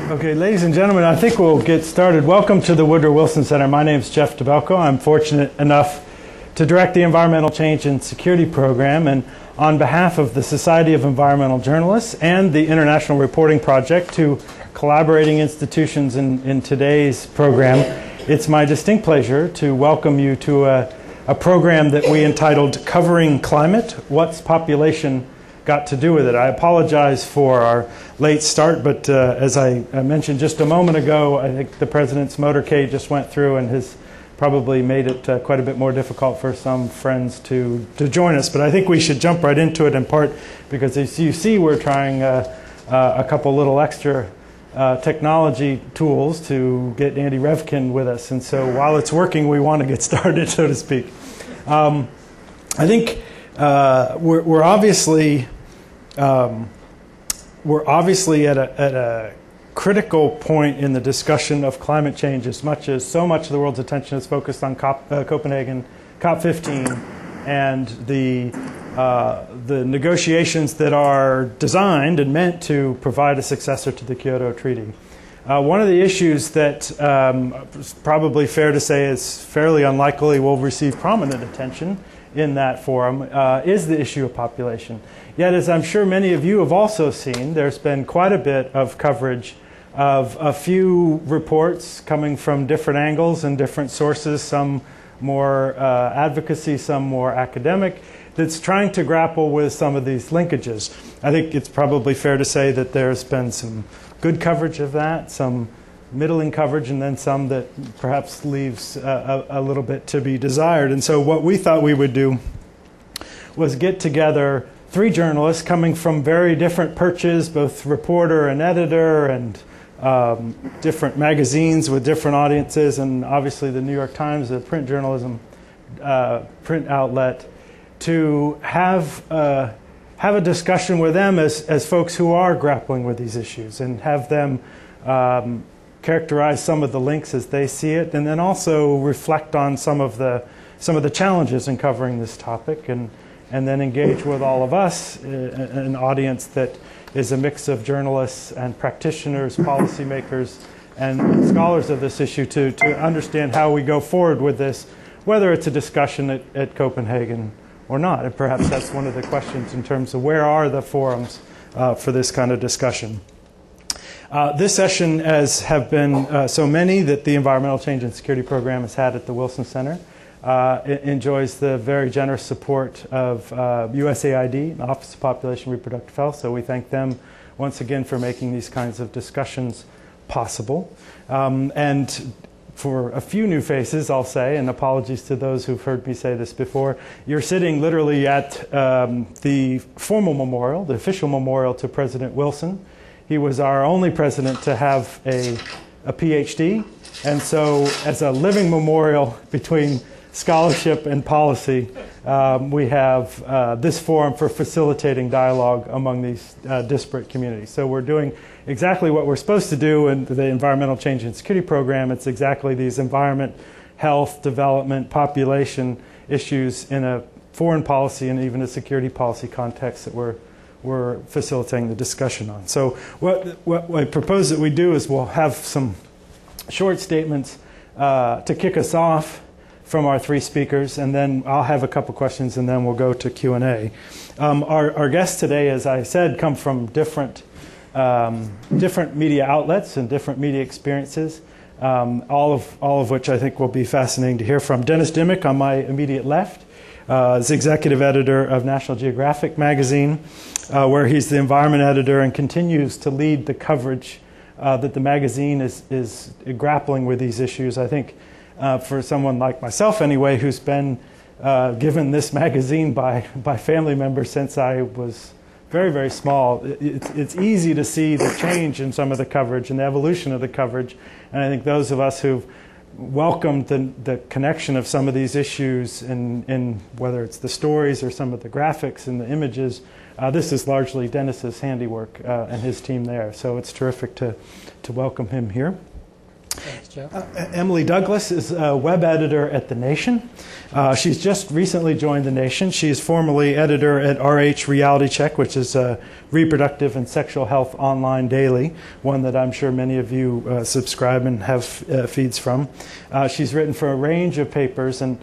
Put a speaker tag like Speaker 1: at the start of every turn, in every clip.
Speaker 1: Okay, ladies and gentlemen, I think we'll get started. Welcome to the Woodrow Wilson Center. My name is Jeff DeBelko. I'm fortunate enough to direct the Environmental Change and Security Program, and on behalf of the Society of Environmental Journalists and the International Reporting Project, two collaborating institutions in today's program, it's my distinct pleasure to welcome you to a program that we entitled Covering Climate, What's Population Got to Do with It. I apologize for our late start, but as I mentioned just a moment ago, I think the President's motorcade just went through and has probably made it quite a bit more difficult for some friends to join us. But I think we should jump right into it, in part because, as you see, we're trying a couple little extra technology tools to get Andrew Revkin with us. And so while it's working, we want to get started, so to speak. I think we're obviously at a critical point in the discussion of climate change, as much as so much of the world's attention is focused on Copenhagen, COP15, and the negotiations that are designed and meant to provide a successor to the Kyoto Treaty. One of the issues that is probably fair to say is fairly unlikely will receive prominent attention in that forum is the issue of population. Yet, as I'm sure many of you have also seen, there's been quite a bit of coverage of a few reports coming from different angles and different sources, some more advocacy, some more academic, that's trying to grapple with some of these linkages. I think it's probably fair to say that there's been some good coverage of that, some middling coverage, and then some that perhaps leaves a little bit to be desired. And so what we thought we would do was get together three journalists coming from very different perches, both reporter and editor, and different magazines with different audiences, and obviously the New York Times, a print journalism print outlet, to have a discussion with them as folks who are grappling with these issues, and have them characterize some of the links as they see it, and then also reflect on some of the challenges in covering this topic, and then engage with all of us, an audience that is a mix of journalists and practitioners, policymakers, and scholars of this issue to understand how we go forward with this, whether it's a discussion at Copenhagen or not. And perhaps that's one of the questions in terms of where are the forums for this kind of discussion. This session, as have been so many that the Environmental Change and Security Program has had at the Wilson Center, enjoys the very generous support of USAID, the Office of Population and Reproductive Health. So we thank them once again for making these kinds of discussions possible. And for a few new faces, I'll say, and apologies to those who've heard me say this before, you're sitting literally at the formal memorial, the official memorial to President Wilson. He was our only president to have a PhD, and so as a living memorial between scholarship and policy, we have this forum for facilitating dialogue among these disparate communities. So we're doing exactly what we're supposed to do in the Environmental Change and Security Program. It's exactly these environment, health, development, population issues in a foreign policy and even a security policy context that we're facilitating the discussion on. So what I propose that we do is we'll have some short statements to kick us off from our three speakers, and then I'll have a couple questions, and then we'll go to Q&A. Our guests today, as I said, come from different media outlets and different media experiences, all of which I think will be fascinating to hear from. Dennis Dimmock, on my immediate left, is executive editor of National Geographic magazine, where he's the environment editor and continues to lead the coverage that the magazine is grappling with these issues. I think for someone like myself anyway, who's been given this magazine by family members since I was very, very small, it's easy to see the change in some of the coverage and the evolution of the coverage. And I think those of us who've welcomed the connection of some of these issues in whether it's the stories or some of the graphics and the images, this is largely Dennis's handiwork and his team there. So it's terrific to welcome him here.
Speaker 2: Thanks, Jeff.
Speaker 1: Emily Douglas is a web editor at The Nation. She's just recently joined The Nation. She's formerly editor at RH Reality Check, which is a reproductive and sexual health online daily, one that I'm sure many of you subscribe and have feeds from. She's written for a range of papers and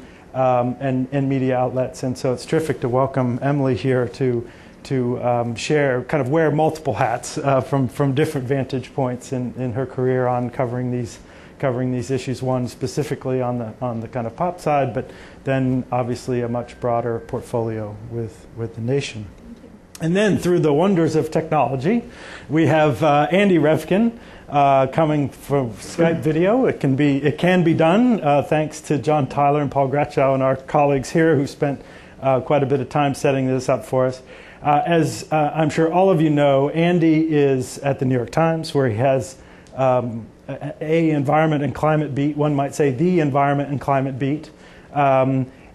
Speaker 1: media outlets, and so it's terrific to welcome Emily here to share, kind of wear multiple hats from different vantage points in her career on covering these issues. One specifically on the kind of pop side, but then obviously a much broader portfolio with The Nation. And then through the wonders of technology, we have Andy Revkin coming from Skype video. It can be done thanks to John Tyler and Paul Gratchow and our colleagues here who spent quite a bit of time setting this up for us. As I'm sure all of you know, Andy is at the New York Times, where he has a environment and climate beat, one might say the environment and climate beat.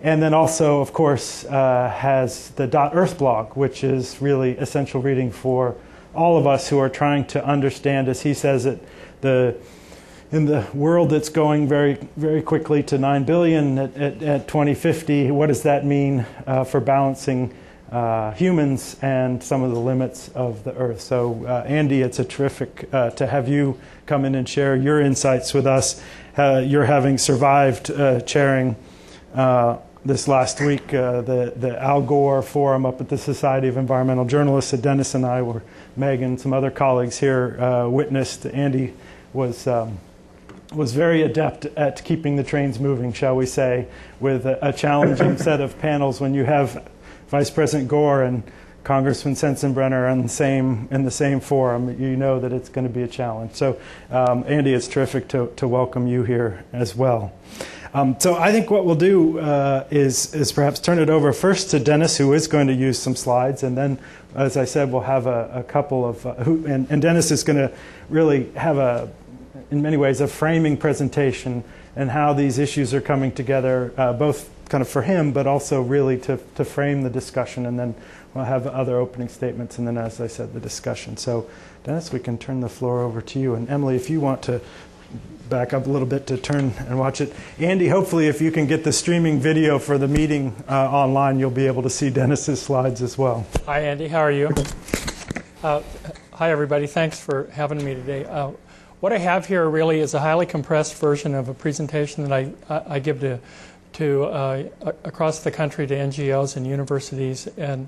Speaker 1: And then also, of course, has the .earth blog, which is really essential reading for all of us who are trying to understand, as he says it, in the world that's going very, very quickly to 9 billion at 2050, what does that mean for balancing humans and some of the limits of the Earth? So, Andy, it's a terrific to have you come in and share your insights with us. You're having survived chairing this last week the Al Gore Forum up at the Society of Environmental Journalists that Dennis and I were, Meg and some other colleagues here witnessed. Andy was very adept at keeping the trains moving, shall we say, with a challenging set of panels. When you have Vice President Gore and Congressman Sensenbrenner in the same forum, you know that it's going to be a challenge. So, Andy, it's terrific to welcome you here as well. So I think what we'll do is perhaps turn it over first to Dennis, who is going to use some slides, and then, as I said, we'll have a couple of, and Dennis is going to really have in many ways, a framing presentation and how these issues are coming together, both kind of for him, but also really to frame the discussion, and then we'll have other opening statements, and then, as I said, the discussion. So, Dennis, we can turn the floor over to you. And Emily, if you want to back up a little bit to turn and watch it. Andy, hopefully if you can get the streaming video for the meeting online, you'll be able to see Dennis's slides as well.
Speaker 2: Hi, Andy. How are you? Hi, everybody. Thanks for having me today. What I have here really is a highly compressed version of a presentation that I give to across the country to NGOs and universities and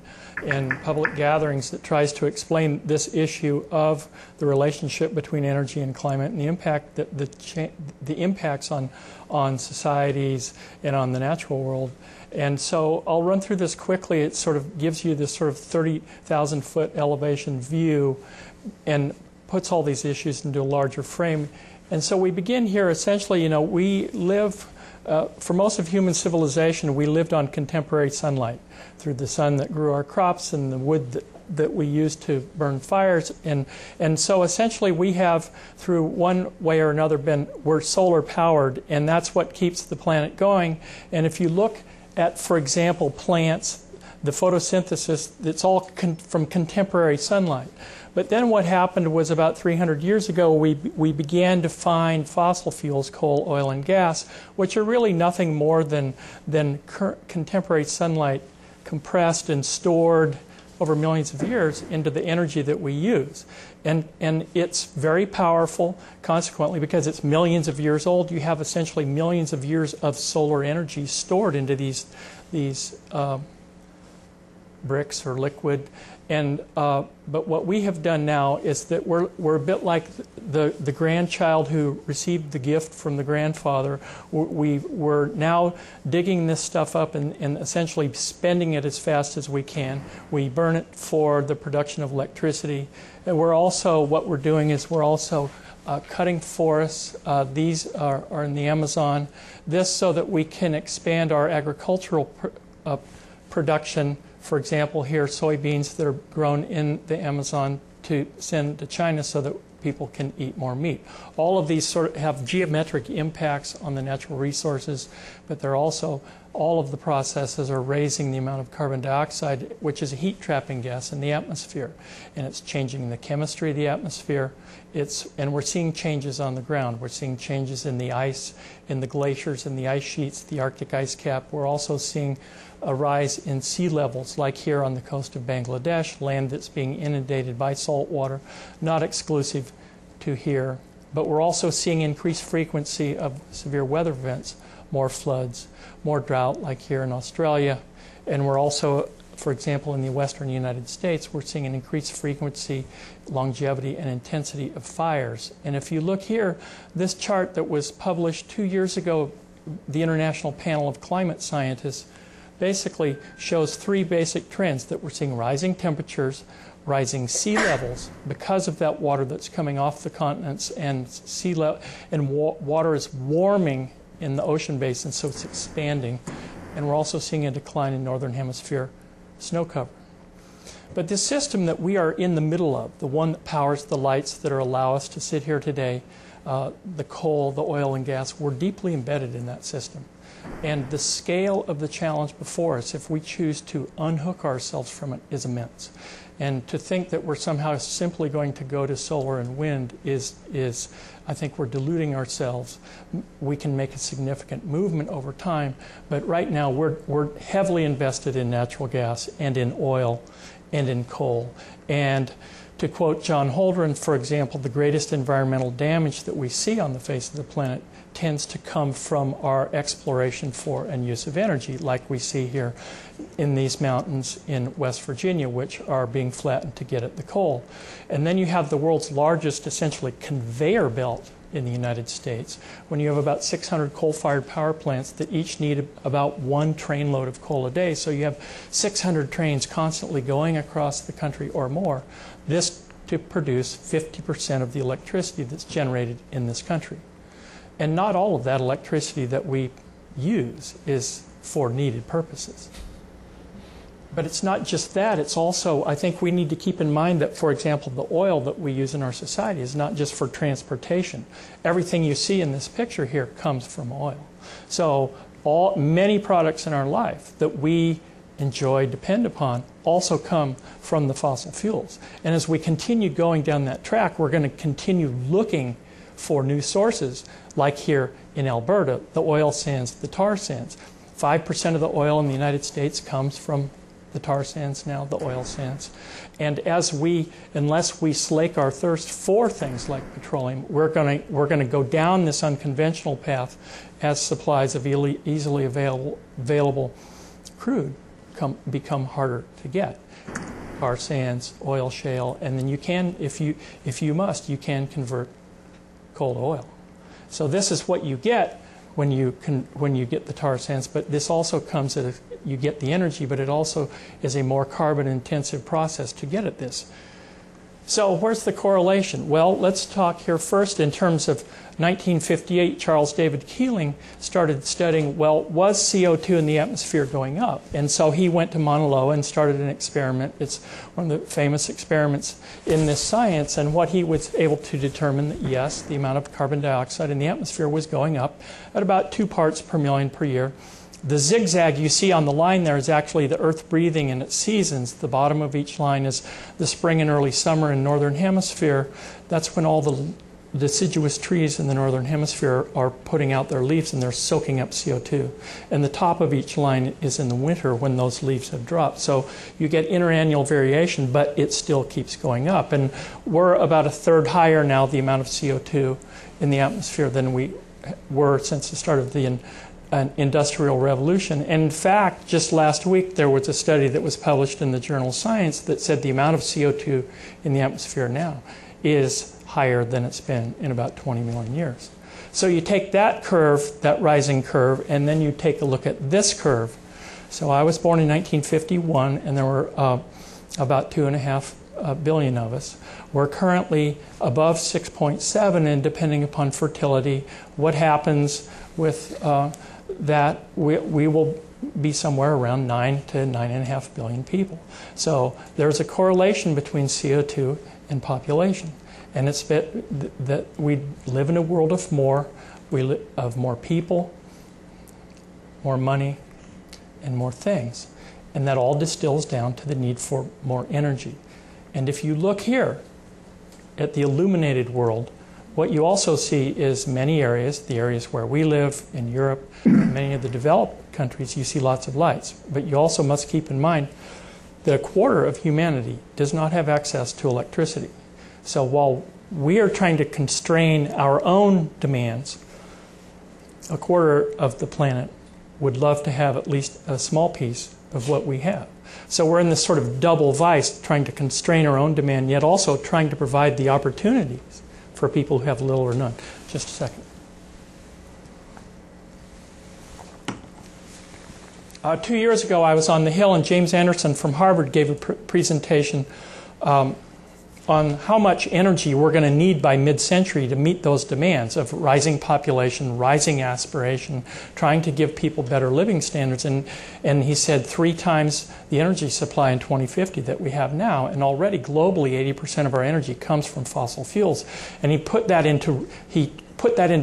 Speaker 2: public gatherings that tries to explain this issue of the relationship between energy and climate and the impact that the impacts on societies and on the natural world. And so I'll run through this quickly. It sort of gives you this sort of 30,000 foot elevation view and puts all these issues into a larger frame. And so we begin here. Essentially, we live for most of human civilization, we lived on contemporary sunlight through the sun that grew our crops and the wood that we used to burn fires. And so essentially we have, through one way or another, we're solar powered, and that's what keeps the planet going. And if you look at, for example, plants, the photosynthesis, it's all from contemporary sunlight. But then what happened was about 300 years ago, we began to find fossil fuels, coal, oil, and gas, which are really nothing more than contemporary sunlight compressed and stored over millions of years into the energy that we use. And it's very powerful, consequently, because it's millions of years old. You have essentially millions of years of solar energy stored into these bricks or liquid. And but what we have done now is that we're a bit like the grandchild who received the gift from the grandfather. We're now digging this stuff up and essentially spending it as fast as we can. We burn it for the production of electricity. And what we're doing is we're also cutting forests. These are in the Amazon. This so that we can expand our agricultural production. For example, here, soybeans that are grown in the Amazon to send to China so that people can eat more meat. All of these sort of have geometric impacts on the natural resources, but they're also all of the processes are raising the amount of carbon dioxide, which is a heat-trapping gas in the atmosphere. And it's changing the chemistry of the atmosphere. And we're seeing changes on the ground. We're seeing changes in the ice, in the glaciers, in the ice sheets, the Arctic ice cap. We're also seeing a rise in sea levels, like here on the coast of Bangladesh, land that's being inundated by salt water, not exclusive to here. But we're also seeing increased frequency of severe weather events, more floods, more drought like here in Australia. And we're also, for example, in the western United States, we're seeing an increased frequency, longevity, and intensity of fires. And if you look here, this chart that was published 2 years ago, the International Panel of Climate Scientists basically shows three basic trends: that we're seeing rising temperatures, rising sea levels because of that water that's coming off the continents, and water is warming in the ocean basin, so it's expanding. And we're also seeing a decline in northern hemisphere snow cover. But this system that we are in the middle of, the one that powers the lights that allow us to sit here today, the coal, the oil and gas, we're deeply embedded in that system. And the scale of the challenge before us, if we choose to unhook ourselves from it, is immense. And to think that we're somehow simply going to go to solar and wind is I think we're deluding ourselves. We can make a significant movement over time, but right now we're heavily invested in natural gas and in oil and in coal. And to quote John Holdren, for example, the greatest environmental damage that we see on the face of the planet tends to come from our exploration for and use of energy, like we see here in these mountains in West Virginia, which are being flattened to get at the coal. And then you have the world's largest, essentially, conveyor belt in the United States, when you have about 600 coal-fired power plants that each need about 1 train load of coal a day. So you have 600 trains constantly going across the country or more, this to produce 50% of the electricity that's generated in this country. And not all of that electricity that we use is for needed purposes. But it's not just that, it's also, I think we need to keep in mind that, for example, the oil that we use in our society is not just for transportation. Everything you see in this picture here comes from oil. So many products in our life that we enjoy, depend upon, also come from the fossil fuels. And as we continue going down that track, we're going to continue looking for new sources, like here in Alberta, the oil sands, the tar sands. 5% of the oil in the United States comes from the tar sands now, the oil sands. And unless we slake our thirst for things like petroleum, we're going to go down this unconventional path as supplies of easily available crude become harder to get. Tar sands, oil shale, and then you can, if you must, you can convert coal to oil. So this is what you get when you get the tar sands, but this also comes at you get the energy, but it also is a more carbon-intensive process to get at this. So where's the correlation? Well, let's talk here first in terms of 1958. Charles David Keeling started studying, well, was CO2 in the atmosphere going up? And so he went to Mauna Loa and started an experiment. It's one of the famous experiments in this science, and what he was able to determine that, yes, the amount of carbon dioxide in the atmosphere was going up at about 2 parts per million per year. The zigzag you see on the line there is actually the Earth breathing in its seasons. The bottom of each line is the spring and early summer in northern hemisphere. That's when all the deciduous trees in the northern hemisphere are putting out their leaves and they're soaking up CO2. And the top of each line is in the winter when those leaves have dropped. So you get interannual variation, but it still keeps going up. And we're about 1/3 higher now, the amount of CO2 in the atmosphere, than we were since the start of the Industrial Revolution. And in fact, just last week there was a study that was published in the journal Science that said the amount of CO2 in the atmosphere now is higher than it's been in about 20 million years. So you take that curve, that rising curve, and then you take a look at this curve. So I was born in 1951, and there were about 2.5 billion of us. We're currently above 6.7, and depending upon fertility, what happens with that, we will be somewhere around 9 to 9.5 billion people. So there's a correlation between CO2 and population. And it's that we live in a world of more people, more money, and more things. And that all distills down to the need for more energy. And if you look here at the illuminated world, what you also see is many areas, the areas where we live in Europe, many of the developed countries, you see lots of lights. But you also must keep in mind that a quarter of humanity does not have access to electricity. So while we are trying to constrain our own demands, a quarter of the planet would love to have at least a small piece of what we have. So we're in this sort of double vice, trying to constrain our own demand, yet also trying to provide the opportunities for people who have little or none. Just a second. 2 years ago, I was on the Hill, and James Anderson from Harvard gave a presentation on how much energy we're going to need by mid-century to meet those demands of rising population, rising aspiration, trying to give people better living standards. And he said 3 times the energy supply in 2050 that we have now. And already globally, 80% of our energy comes from fossil fuels. And he put that into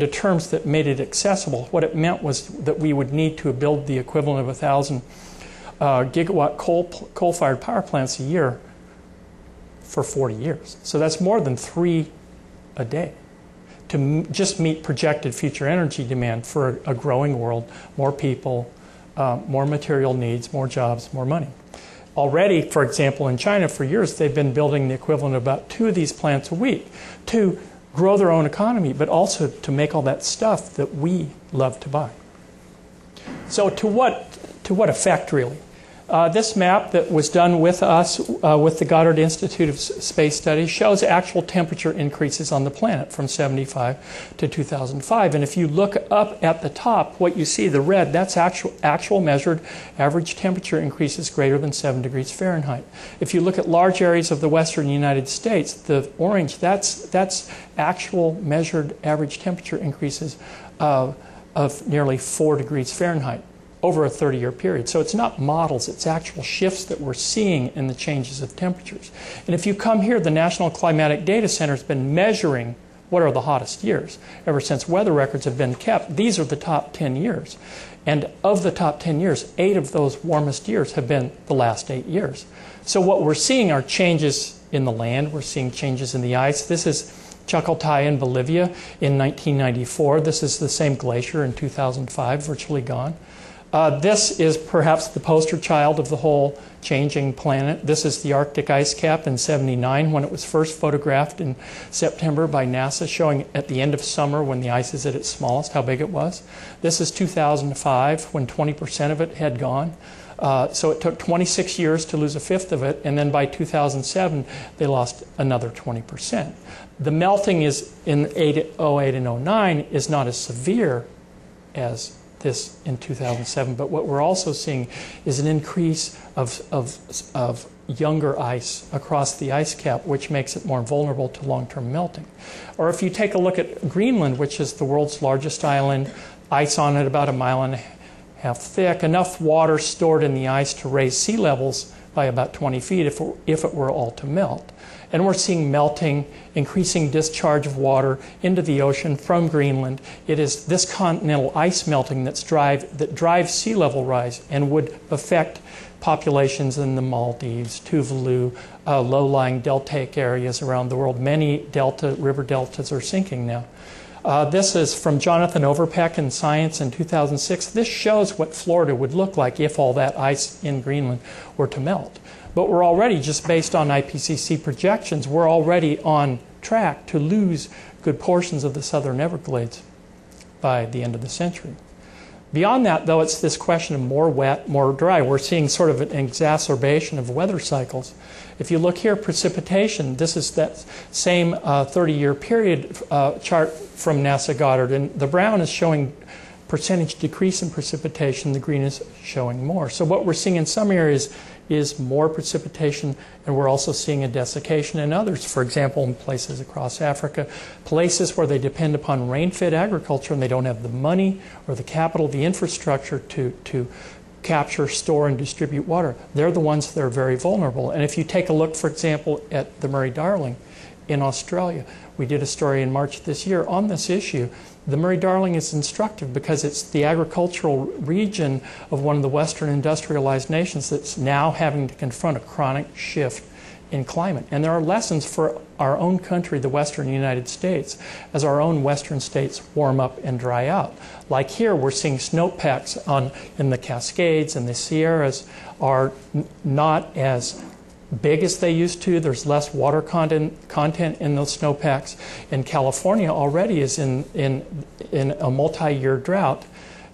Speaker 2: terms that made it accessible. What it meant was that we would need to build the equivalent of 1,000 gigawatt coal-fired power plants a year for 40 years. So that's more than 3 a day to just meet projected future energy demand for a growing world, more people, more material needs, more jobs, more money. Already, for example, in China for years, they've been building the equivalent of about 2 of these plants a week to grow their own economy, but also to make all that stuff that we love to buy. So to what effect, really? This map that was done with us, with the Goddard Institute of Space Studies, shows actual temperature increases on the planet from 75 to 2005. And if you look up at the top, what you see, the red, that's actual measured average temperature increases greater than 7 degrees Fahrenheit. If you look at large areas of the western United States, the orange, that's actual measured average temperature increases of nearly 4 degrees Fahrenheit over a 30-year period. So it's not models, it's actual shifts that we're seeing in the changes of temperatures. And if you come here, the National Climatic Data Center has been measuring what are the hottest years. Ever since weather records have been kept, these are the top 10 years. And of the top 10 years, 8 of those warmest years have been the last 8 years. So what we're seeing are changes in the land, we're seeing changes in the ice. This is Chucaltaya in Bolivia in 1994. This is the same glacier in 2005, virtually gone. This is perhaps the poster child of the whole changing planet. This is the Arctic ice cap in '79 when it was first photographed in September by NASA, showing at the end of summer when the ice is at its smallest how big it was. This is 2005 when 20% of it had gone. So it took 26 years to lose a fifth of it, and then by 2007 they lost another 20%. The melting is in 08 and 09 is not as severe as this in 2007, but what we're also seeing is an increase of younger ice across the ice cap, which makes it more vulnerable to long-term melting. Or if you take a look at Greenland, which is the world's largest island, ice on it about 1.5 miles thick, enough water stored in the ice to raise sea levels by about 20 feet if it were all to melt. And we're seeing melting, increasing discharge of water into the ocean from Greenland. It is this continental ice melting that drives sea level rise and would affect populations in the Maldives, Tuvalu, low-lying deltaic areas around the world. Many river deltas are sinking now. This is from Jonathan Overpeck in Science in 2006. This shows what Florida would look like if all that ice in Greenland were to melt. But we're already, just based on IPCC projections, we're already on track to lose good portions of the southern Everglades by the end of the century. Beyond that, though, it's this question of more wet, more dry. We're seeing sort of an exacerbation of weather cycles. If you look here, precipitation, this is that same 30-year period chart from NASA Goddard, and the brown is showing percentage decrease in precipitation, the green is showing more. So what we're seeing in some areas is more precipitation, and we're also seeing a desiccation in others. For example, in places across Africa, places where they depend upon rain-fed agriculture and they don't have the money or the capital, the infrastructure to capture, store, and distribute water. They're the ones that are very vulnerable. And if you take a look, for example, at the Murray-Darling in Australia. We did a story in March this year on this issue. The Murray-Darling is instructive because it's the agricultural region of one of the Western industrialized nations that's now having to confront a chronic shift in climate. And there are lessons for our own country, the Western United States, as our own Western states warm up and dry out. Like here, we're seeing snowpacks in the Cascades and the Sierras are not as big as they used to. There's less water content in those snowpacks. And California already is in a multi-year drought.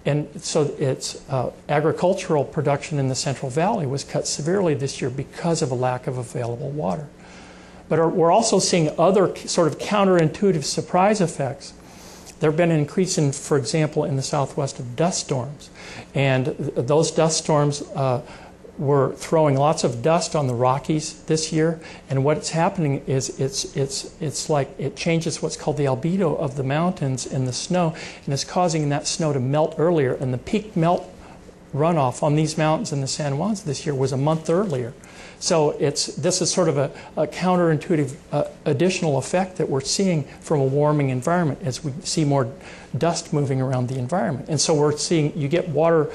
Speaker 2: And so its agricultural production in the Central Valley was cut severely this year because of a lack of available water. But we're also seeing other sort of counterintuitive surprise effects. There have been an increase in, for example, in the southwest of dust storms. And those dust storms were throwing lots of dust on the Rockies this year, and what's happening is it's like it changes what's called the albedo of the mountains in the snow, and it's causing that snow to melt earlier. And the peak melt runoff on these mountains in the San Juans this year was a month earlier. So this is sort of a counterintuitive additional effect that we're seeing from a warming environment as we see more dust moving around the environment. And so we're seeing you get water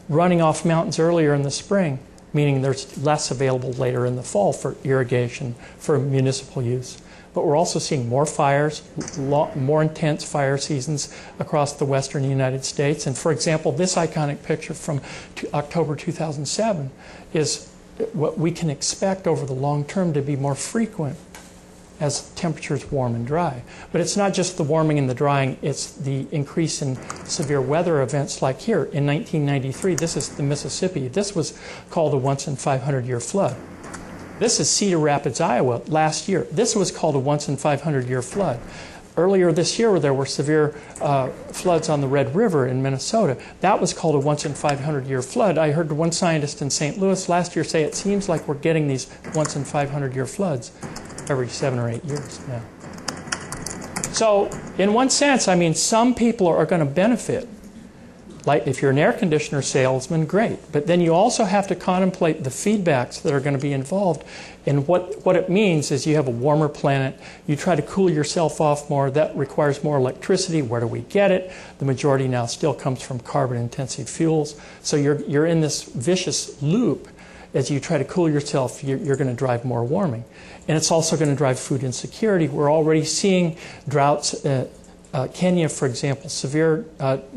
Speaker 2: running off mountains earlier in the spring, meaning there's less available later in the fall for irrigation, for municipal use. But we're also seeing more fires, more intense fire seasons across the western United States. And for example, this iconic picture from October 2007 is what we can expect over the long term to be more frequent as temperatures warm and dry. But it's not just the warming and the drying, it's the increase in severe weather events like here. In 1993, this is the Mississippi. This was called a once in 500 year flood. This is Cedar Rapids, Iowa, last year. This was called a once in 500 year flood. Earlier this year, there were severe floods on the Red River in Minnesota. That was called a once in 500 year flood. I heard one scientist in St. Louis last year say it seems like we're getting these once in 500 year floods every 7 or 8 years now. So in one sense, I mean, some people are going to benefit. Like if you're an air conditioner salesman, great. But then you also have to contemplate the feedbacks that are going to be involved. And what it means is you have a warmer planet. You try to cool yourself off more. That requires more electricity. Where do we get it? The majority now still comes from carbon-intensive fuels. So you're in this vicious loop. As you try to cool yourself, you're going to drive more warming. And it's also going to drive food insecurity. We're already seeing droughts. Kenya, for example, severe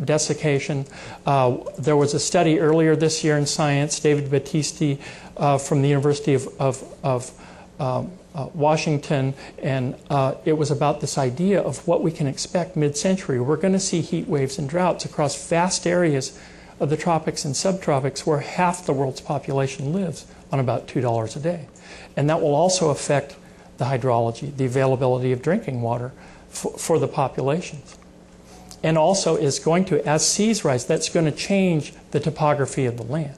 Speaker 2: desiccation. There was a study earlier this year in Science, David Battisti from the University of Washington, and it was about this idea of what we can expect mid-century. We're going to see heat waves and droughts across vast areas of the tropics and subtropics where half the world's population lives on about $2 a day. And that will also affect the hydrology, the availability of drinking water for the populations. And also is going to, as seas rise, that's going to change the topography of the land.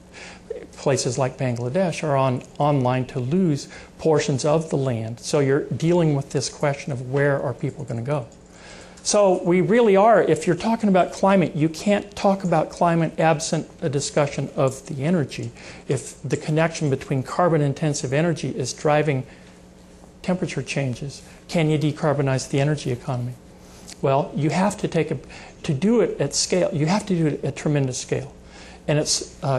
Speaker 2: Places like Bangladesh are online to lose portions of the land. So you're dealing with this question of where are people going to go. So we really are, if you're talking about climate, you can't talk about climate absent a discussion of the energy. If the connection between carbon-intensive energy is driving temperature changes, can you decarbonize the energy economy? Well, you have to to do it at scale, you have to do it at tremendous scale. And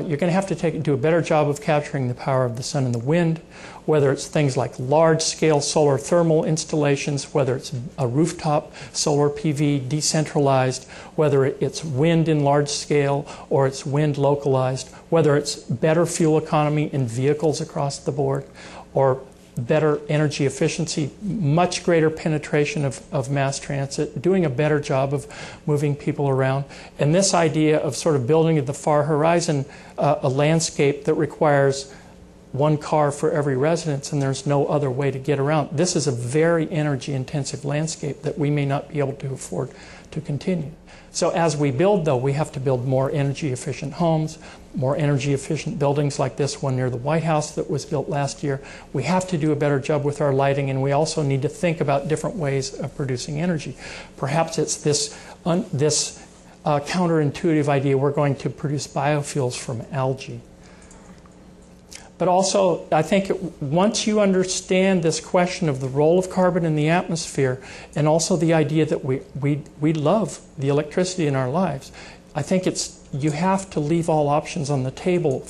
Speaker 2: you're going to have to do a better job of capturing the power of the sun and the wind, whether it's things like large-scale solar thermal installations, whether it's a rooftop solar PV decentralized, whether it's wind in large scale or it's wind localized, whether it's better fuel economy in vehicles across the board, or better energy efficiency, much greater penetration of mass transit, doing a better job of moving people around. And this idea of sort of building at the far horizon a landscape that requires one car for every residence and there's no other way to get around. This is a very energy intensive landscape that we may not be able to afford to continue. So as we build, though, we have to build more energy efficient homes, more energy efficient buildings like this one near the White House that was built last year. We have to do a better job with our lighting, and we also need to think about different ways of producing energy. Perhaps it's this counterintuitive idea we're going to produce biofuels from algae. But also, I think once you understand this question of the role of carbon in the atmosphere, and also the idea that we love the electricity in our lives, I think you have to leave all options on the table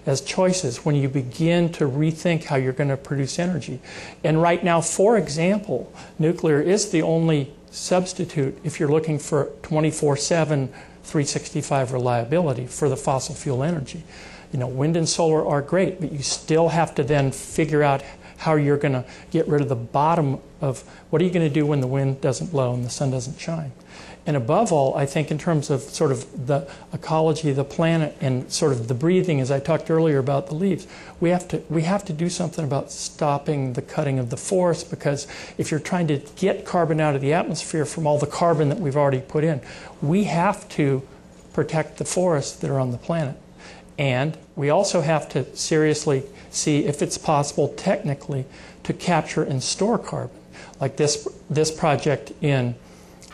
Speaker 2: as choices when you begin to rethink how you're going to produce energy. And right now, for example, nuclear is the only substitute if you're looking for 24/7, 365 reliability for the fossil fuel energy. You know, wind and solar are great, but you still have to then figure out how you're going to get rid of the bottom of what are you going to do when the wind doesn't blow and the sun doesn't shine. And above all, I think in terms of sort of the ecology of the planet and sort of the breathing, as I talked earlier about the leaves, we have to do something about stopping the cutting of the forest, because if you're trying to get carbon out of the atmosphere from all the carbon that we've already put in, we have to protect the forests that are on the planet. And we also have to seriously see if it's possible technically to capture and store carbon, like this project in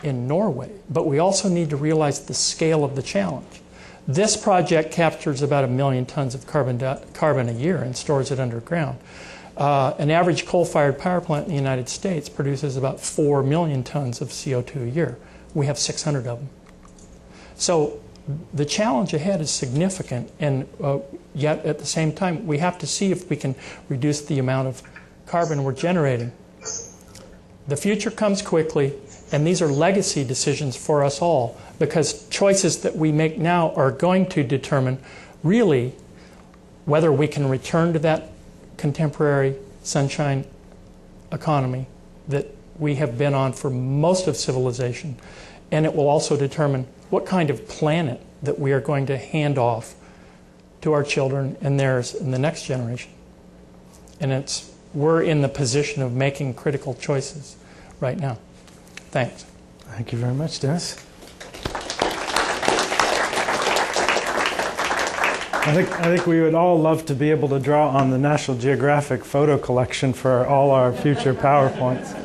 Speaker 2: Norway. But we also need to realize the scale of the challenge. This project captures about 1 million tons of carbon a year and stores it underground. An average coal-fired power plant in the United States produces about 4 million tons of CO2 a year. We have 600 of them. So the challenge ahead is significant, and yet at the same time, we have to see if we can reduce the amount of carbon we're generating. The future comes quickly, and these are legacy decisions for us all, because choices that we make now are going to determine really whether we can return to that contemporary sunshine economy that we have been on for most of civilization. And it will also determine what kind of planet that we are going to hand off to our children and theirs in the next generation. And we're in the position of making critical choices right now. Thanks.
Speaker 1: Thank you very much, Dennis. I think we would all love to be able to draw on the National Geographic photo collection for all our future PowerPoints.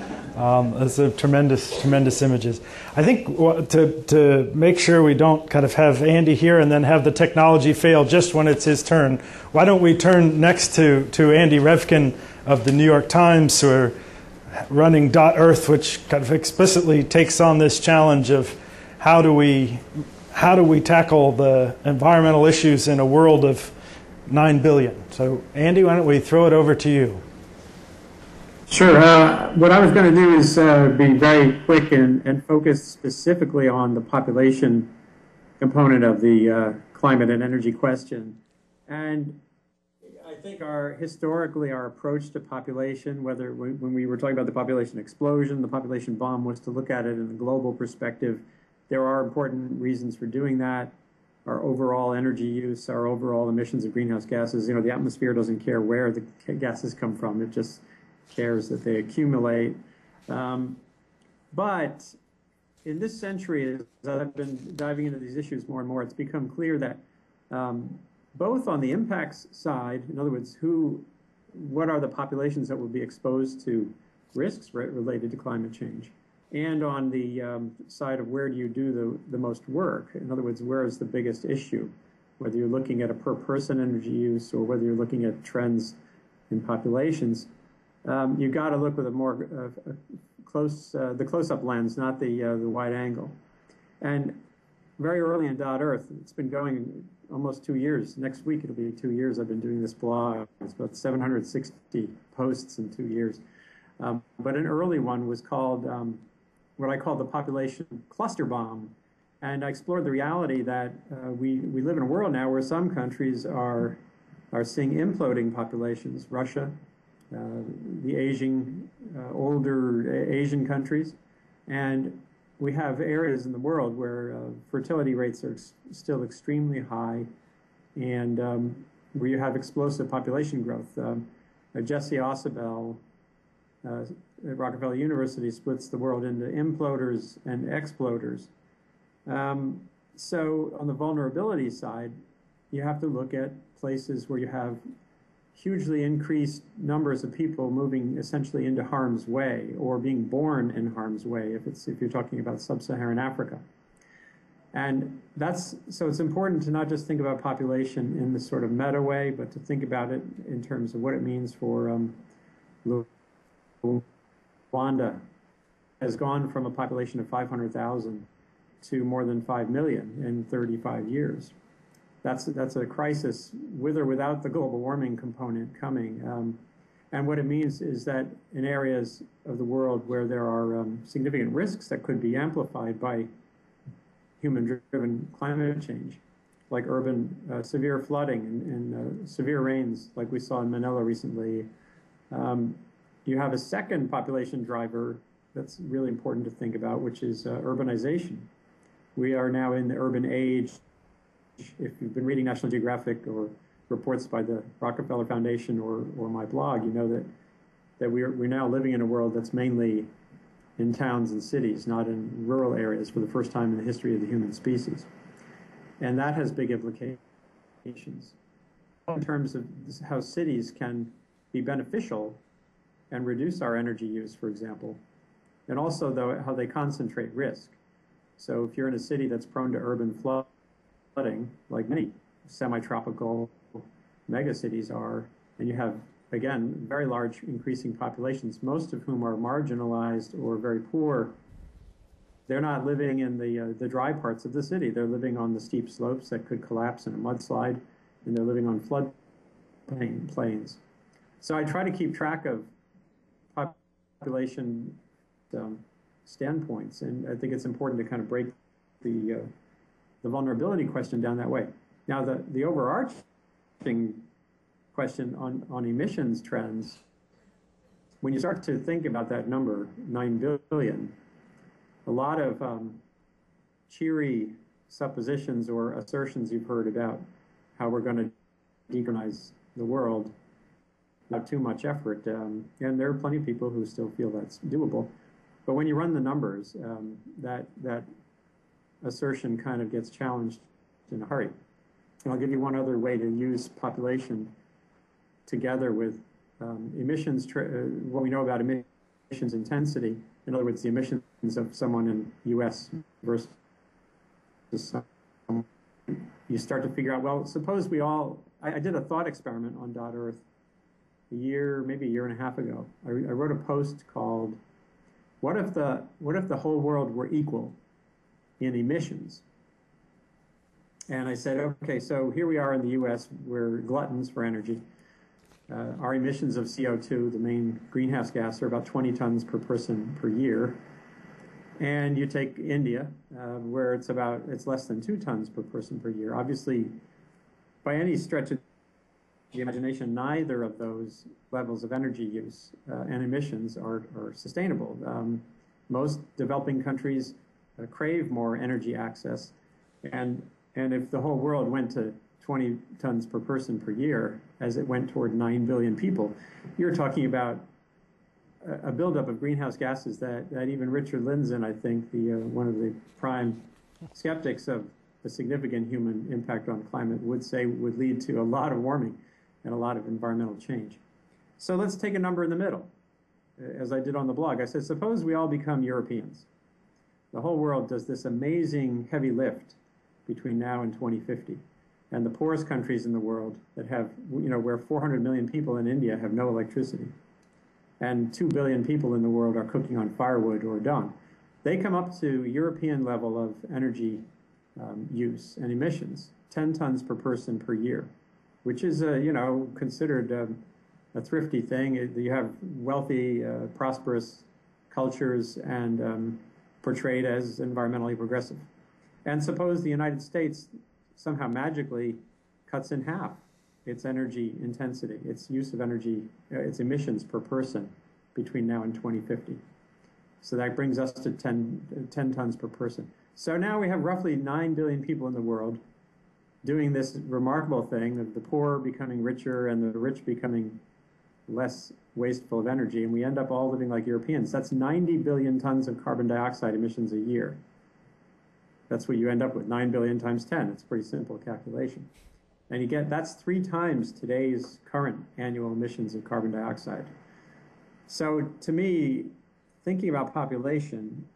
Speaker 1: Those are tremendous images. I think to make sure we don't kind of have Andy here and then have the technology fail just when it's his turn, why don't we turn next to Andy Revkin of the New York Times, who are running .Earth, which kind of explicitly takes on this challenge of how do we tackle the environmental issues in a world of 9 billion. So Andy, why don't we throw it over to you?
Speaker 3: Sure. What I was going to do is be very quick and focus specifically on the population component of the climate and energy question. And I think historically our approach to population, whether when we were talking about the population explosion, the population bomb, was to look at it in a global perspective. There are important reasons for doing that. Our overall energy use, our overall emissions of greenhouse gases. You know, the atmosphere doesn't care where the gases come from. It just cares that they accumulate. But in this century, as I've been diving into these issues more and more, it's become clear that both on the impacts side, in other words, what are the populations that will be exposed to risks related to climate change, and on the side of where do you do the most work, in other words, where is the biggest issue, whether you're looking at a per person energy use or whether you're looking at trends in populations. You've got to look with a more close-up lens, not the wide angle. And very early in .Earth, it's been going almost 2 years. Next week it'll be 2 years I've been doing this blog. It's about 760 posts in 2 years. But an early one was called what I call the population cluster bomb. And I explored the reality that we live in a world now where some countries are seeing imploding populations. Russia, the older Asian countries, and we have areas in the world where fertility rates are still extremely high, and where you have explosive population growth. Jesse Ausubel at Rockefeller University splits the world into imploders and exploders. So on the vulnerability side, you have to look at places where you have hugely increased numbers of people moving essentially into harm's way or being born in harm's way, if you're talking about sub-Saharan Africa. And so it's important to not just think about population in this sort of meta way, but to think about it in terms of what it means for Rwanda has gone from a population of 500,000 to more than 5 million in 35 years. That's a crisis with or without the global warming component coming. And what it means is that in areas of the world where there are significant risks that could be amplified by human-driven climate change, like urban severe flooding and severe rains like we saw in Manila recently, you have a second population driver that's really important to think about, which is urbanization. We are now in the urban age. If you've been reading National Geographic or reports by the Rockefeller Foundation or my blog, you know that we're now living in a world that's mainly in towns and cities, not in rural areas for the first time in the history of the human species. And that has big implications in terms of how cities can be beneficial and reduce our energy use, for example, and also how they concentrate risk. So if you're in a city that's prone to urban flooding, like many semi-tropical megacities are, and you have, again, very large increasing populations, most of whom are marginalized or very poor, they're not living in the dry parts of the city. They're living on the steep slopes that could collapse in a mudslide, and they're living on flood plains. So I try to keep track of population standpoints, and I think it's important to kind of break the vulnerability question down that way. Now, the overarching question on emissions trends, when you start to think about that number, 9 billion, a lot of cheery suppositions or assertions you've heard about how we're going to decarbonize the world without too much effort. And there are plenty of people who still feel that's doable. But when you run the numbers, that assertion kind of gets challenged in a hurry. And I'll give you one other way to use population together with emissions, what we know about emissions intensity. In other words, the emissions of someone in the U.S. versus someone. You start to figure out, well, suppose we all, I did a thought experiment on .earth maybe a year and a half ago. I wrote a post called, what if the whole world were equal in emissions? And I said, okay, so here we are in the U.S., we're gluttons for energy. Our emissions of CO2, the main greenhouse gas, are about 20 tons per person per year. And you take India, where it's less than 2 tons per person per year. Obviously, by any stretch of the imagination, neither of those levels of energy use and emissions are sustainable. Most developing countries crave more energy access, and if the whole world went to 20 tons per person per year as it went toward 9 billion people, you're talking about a buildup of greenhouse gases that even Richard Lindzen, I think, one of the prime skeptics of the significant human impact on climate, would say would lead to a lot of warming and a lot of environmental change. So let's take a number in the middle. As I did on the blog, I said, suppose we all become Europeans. The whole world does this amazing heavy lift between now and 2050. And the poorest countries in the world that have, where 400 million people in India have no electricity, and 2 billion people in the world are cooking on firewood or dung. They come up to European level of energy use and emissions, 10 tons per person per year, which is, considered a thrifty thing. You have wealthy, prosperous cultures and portrayed as environmentally progressive. And suppose the United States somehow magically cuts in half its energy intensity, its use of energy, its emissions per person between now and 2050. So that brings us to 10 tons per person. So now we have roughly 9 billion people in the world doing this remarkable thing of the poor becoming richer and the rich becoming less wasteful of energy, and we end up all living like Europeans. That's 90 billion tons of carbon dioxide emissions a year. That's what you end up with, 9 billion times 10. It's a pretty simple calculation. And that's 3 times today's current annual emissions of carbon dioxide. So to me, thinking about population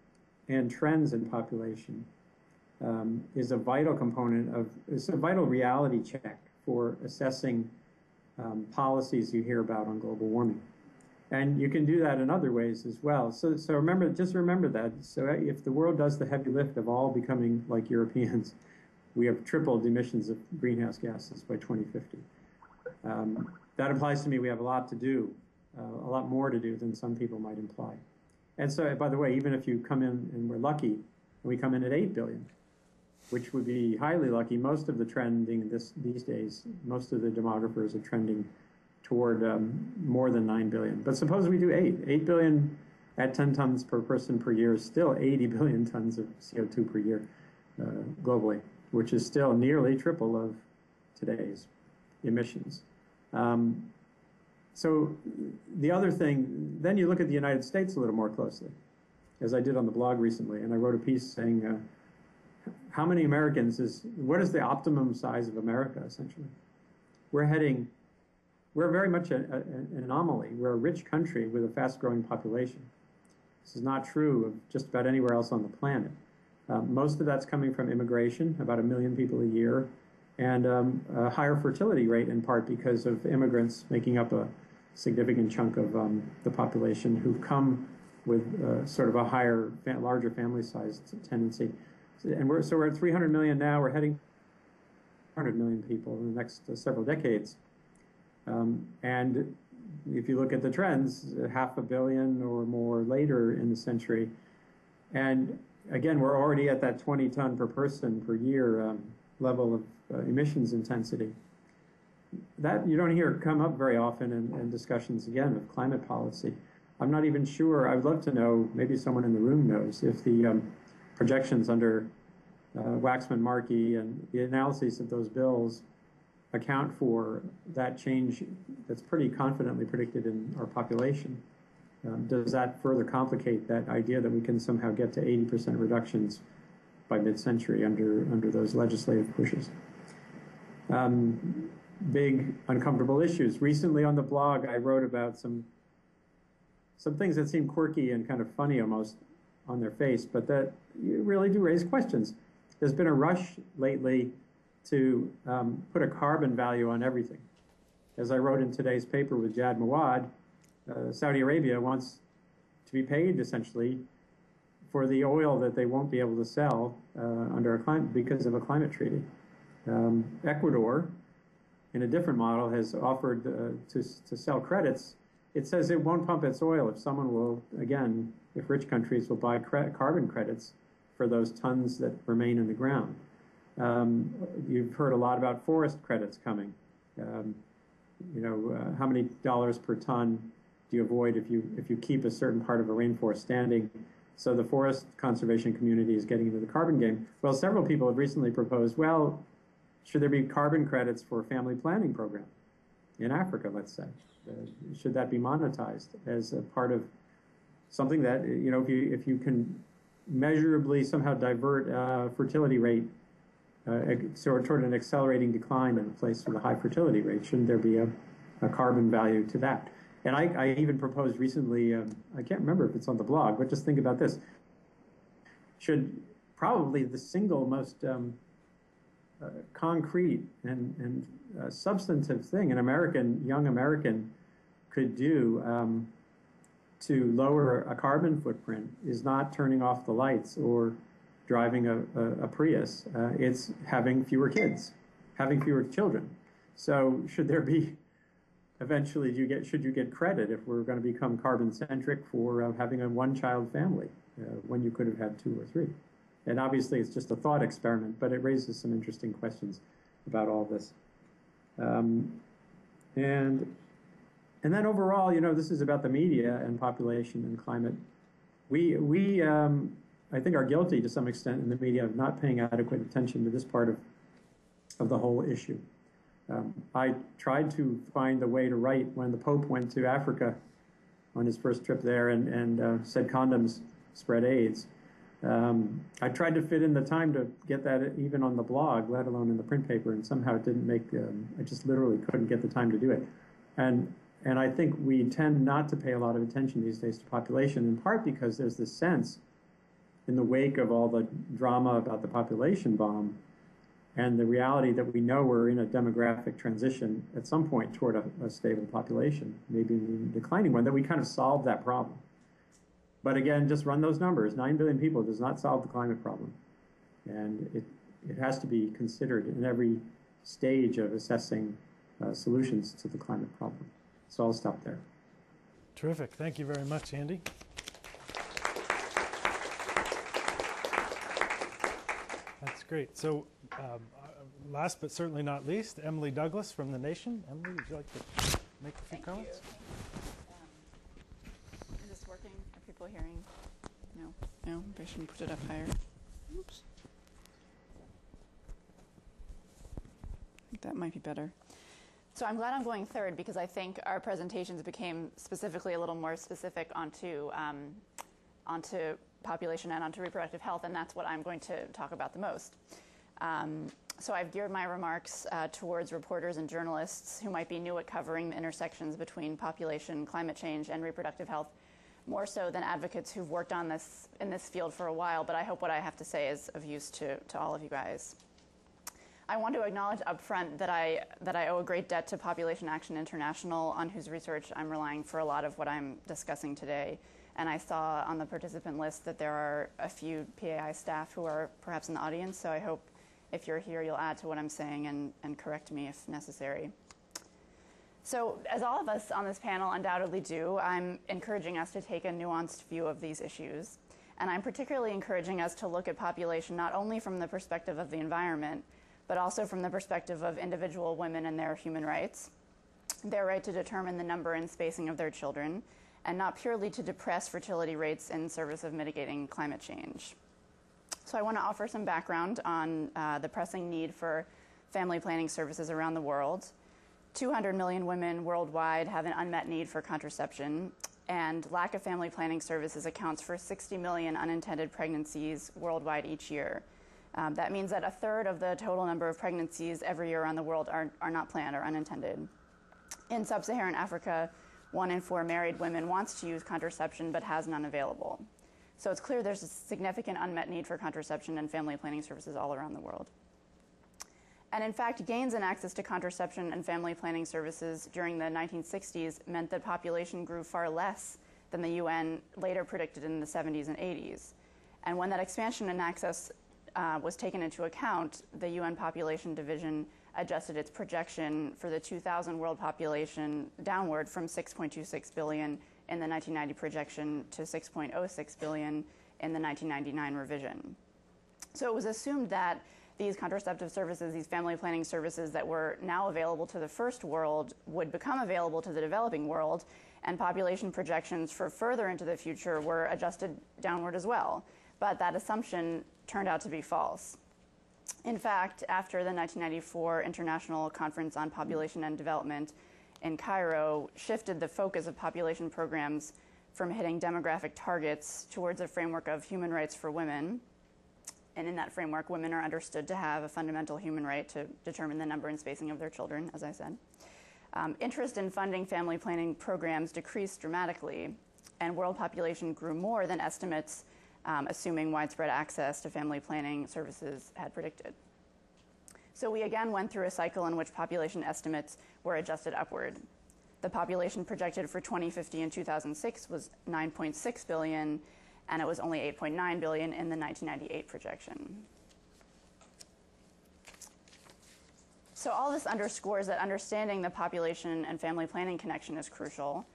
Speaker 3: and trends in population, is a vital component of, it's a vital reality check for assessing policies you hear about on global warming. And you can do that in other ways as well. So remember, just remember that. So if the world does the heavy lift of all becoming like Europeans, we have tripled emissions of greenhouse gases by 2050. That implies to me we have a lot to do, a lot more to do than some people might imply. And so, by the way, even if you come in and we're lucky, and we come in at 8 billion, which would be highly lucky, most of the trending these days, most of the demographers are trending toward more than 9 billion. But suppose we do 8 billion at 10 tons per person per year is still 80 billion tons of CO2 per year globally, which is still nearly triple of today's emissions. So the other thing, then you look at the United States a little more closely, as I did on the blog recently, and I wrote a piece saying, how many Americans what is the optimum size of America, essentially? We're very much an anomaly. We're a rich country with a fast-growing population. This is not true of just about anywhere else on the planet. Most of that's coming from immigration, about 1 million people a year, and a higher fertility rate in part because of immigrants making up a significant chunk of the population who've come with sort of a higher, larger family size tendency. And we're at 300 million now. We're heading 100 million people in the next several decades. And if you look at the trends, 500 million or more later in the century. And again, we're already at that 20 ton per person per year level of emissions intensity. That you don't hear come up very often in discussions, again, of climate policy. I'm not even sure, I would love to know, maybe someone in the room knows, if the projections under Waxman-Markey and the analyses of those bills account for that change that's pretty confidently predicted in our population. Does that further complicate that idea that we can somehow get to 80% reductions by mid-century under those legislative pushes? Big uncomfortable issues. Recently on the blog, I wrote about some things that seem quirky and kind of funny almost on their face, but that really do raise questions. There's been a rush lately to put a carbon value on everything. As I wrote in today's paper with Jad Mawad, Saudi Arabia wants to be paid essentially for the oil that they won't be able to sell under a climate because of a climate treaty. Ecuador, in a different model, has offered to sell credits. It says it won't pump its oil if someone will, again, if rich countries will buy carbon credits for those tons that remain in the ground. You've heard a lot about forest credits coming. How many dollars per ton do you avoid if you keep a certain part of a rainforest standing? So the forest conservation community is getting into the carbon game. Well, several people have recently proposed, well, should there be carbon credits for a family planning program in Africa, let's say? Should that be monetized as a part of something that, if you can measurably somehow divert fertility rate toward an accelerating decline in a place with a high fertility rate, shouldn't there be a carbon value to that? And I even proposed recently, I can't remember if it's on the blog, but just think about this. Should probably the single most concrete and substantive thing an young American could do to lower a carbon footprint is not turning off the lights or driving a Prius. It's having fewer kids, having fewer children. So should there be, eventually, should you get credit if we're going to become carbon centric for having a one-child family when you could have had 2 or 3? And obviously, it's just a thought experiment, but it raises some interesting questions about all this. And then overall, this is about the media and population and climate. We I think, are guilty to some extent in the media of not paying adequate attention to this part of the whole issue. I tried to find a way to write when the Pope went to Africa on his first trip there and said condoms spread AIDS. I tried to fit in the time to get that even on the blog, let alone in the print paper, and somehow it didn't make, I just literally couldn't get the time to do it. And I think we tend not to pay a lot of attention these days to population, in part because there's this sense in the wake of all the drama about the population bomb and the reality that we know we're in a demographic transition at some point toward a stable population, maybe a declining one, that we kind of solved that problem. But again, just run those numbers. 9 billion people does not solve the climate problem. And it has to be considered in every stage of assessing solutions to the climate problem. So I'll stop there.
Speaker 1: Terrific. Thank you very much, Andy. That's great. So last but certainly not least, Emily Douglas from The Nation. Emily, would you like to make a few comments?
Speaker 4: Is this working? Are people hearing? No. No? I shouldn't put it up higher. Oops. I think that might be better. So I'm glad I'm going third because I think our presentations became specifically a little more specific onto population and onto reproductive health, and that's what I'm going to talk about the most. So I've geared my remarks towards reporters and journalists who might be new at covering the intersections between population, climate change, and reproductive health, more so than advocates who've worked on this in this field for a while, but I hope what I have to say is of use to all of you guys. I want to acknowledge up front that I owe a great debt to Population Action International, on whose research I'm relying for a lot of what I'm discussing today. And I saw on the participant list that there are a few PAI staff who are perhaps in the audience, so I hope if you're here you'll add to what I'm saying and correct me if necessary. So as all of us on this panel undoubtedly do, I'm encouraging us to take a nuanced view of these issues. And I'm particularly encouraging us to look at population not only from the perspective of the environment, but also from the perspective of individual women and their human rights, their right to determine the number and spacing of their children, and not purely to depress fertility rates in service of mitigating climate change. So I want to offer some background on the pressing need for family planning services around the world. 200 million women worldwide have an unmet need for contraception, and lack of family planning services accounts for 60 million unintended pregnancies worldwide each year. That means that a third of the total number of pregnancies every year around the world are not planned or unintended. In sub-Saharan Africa, 1 in 4 married women wants to use contraception but has none available. So it's clear there's a significant unmet need for contraception and family planning services all around the world. And in fact, gains in access to contraception and family planning services during the 1960s meant that population grew far less than the UN later predicted in the 70s and 80s. And when that expansion in access was taken into account, the UN Population Division adjusted its projection for the 2000 world population downward from 6.26 billion in the 1990 projection to 6.06 billion in the 1999 revision. So it was assumed that these contraceptive services, these family planning services that were now available to the first world would become available to the developing world, and population projections for further into the future were adjusted downward as well. But that assumption turned out to be false. In fact, after the 1994 International Conference on Population and Development in Cairo shifted the focus of population programs from hitting demographic targets towards a framework of human rights for women. And in that framework, women are understood to have a fundamental human right to determine the number and spacing of their children, as I said. Interest in funding family planning programs decreased dramatically, and world population grew more than estimates assuming widespread access to family planning services had predicted. So we again went through a cycle in which population estimates were adjusted upward. The population projected for 2050 in 2006 was 9.6 billion, and it was only 8.9 billion in the 1998 projection. So all this underscores that understanding the population and family planning connection is crucial.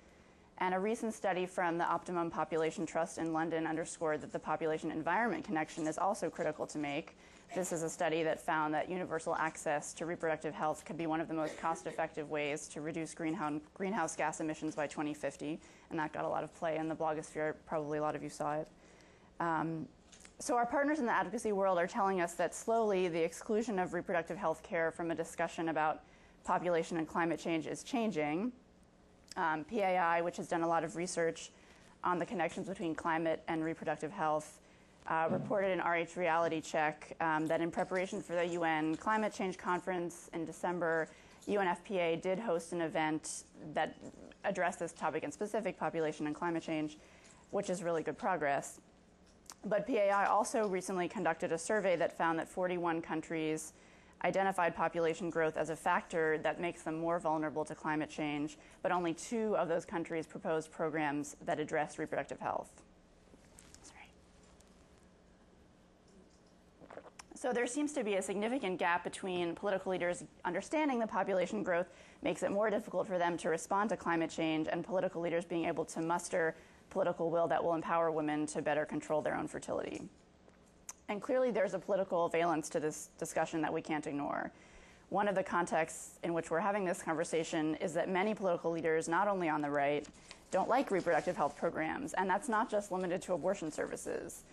Speaker 4: And a recent study from the Optimum Population Trust in London underscored that the population-environment connection is also critical to make. This is a study that found that universal access to reproductive health could be one of the most cost-effective ways to reduce greenhouse gas emissions by 2050, and that got a lot of play in the blogosphere. Probably a lot of you saw it. So our partners in the advocacy world are telling us that slowly the exclusion of reproductive health care from a discussion about population and climate change is changing. PAI, which has done a lot of research on the connections between climate and reproductive health, reported in RH Reality Check that in preparation for the UN Climate Change Conference in December, UNFPA did host an event that addressed this topic in specific, population and climate change, which is really good progress. But PAI also recently conducted a survey that found that 41 countries identified population growth as a factor that makes them more vulnerable to climate change, but only 2 of those countries proposed programs that address reproductive health. So there seems to be a significant gap between political leaders understanding that population growth makes it more difficult for them to respond to climate change, and political leaders being able to muster political will that will empower women to better control their own fertility. And clearly there's a political valence to this discussion that we can't ignore. One of the contexts in which we're having this conversation is that many political leaders, not only on the right, don't like reproductive health programs, and that's not just limited to abortion services.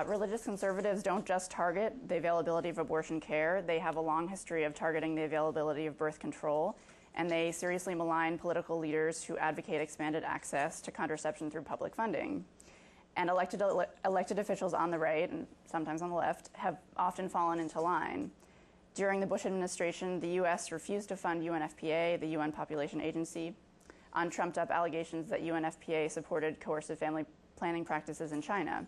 Speaker 4: Religious conservatives don't just target the availability of abortion care. They have a long history of targeting the availability of birth control, and they seriously malign political leaders who advocate expanded access to contraception through public funding. And elected officials on the right, and sometimes on the left, have often fallen into line. During the Bush administration, the U.S. refused to fund UNFPA, the UN Population Agency, on trumped-up allegations that UNFPA supported coercive family planning practices in China,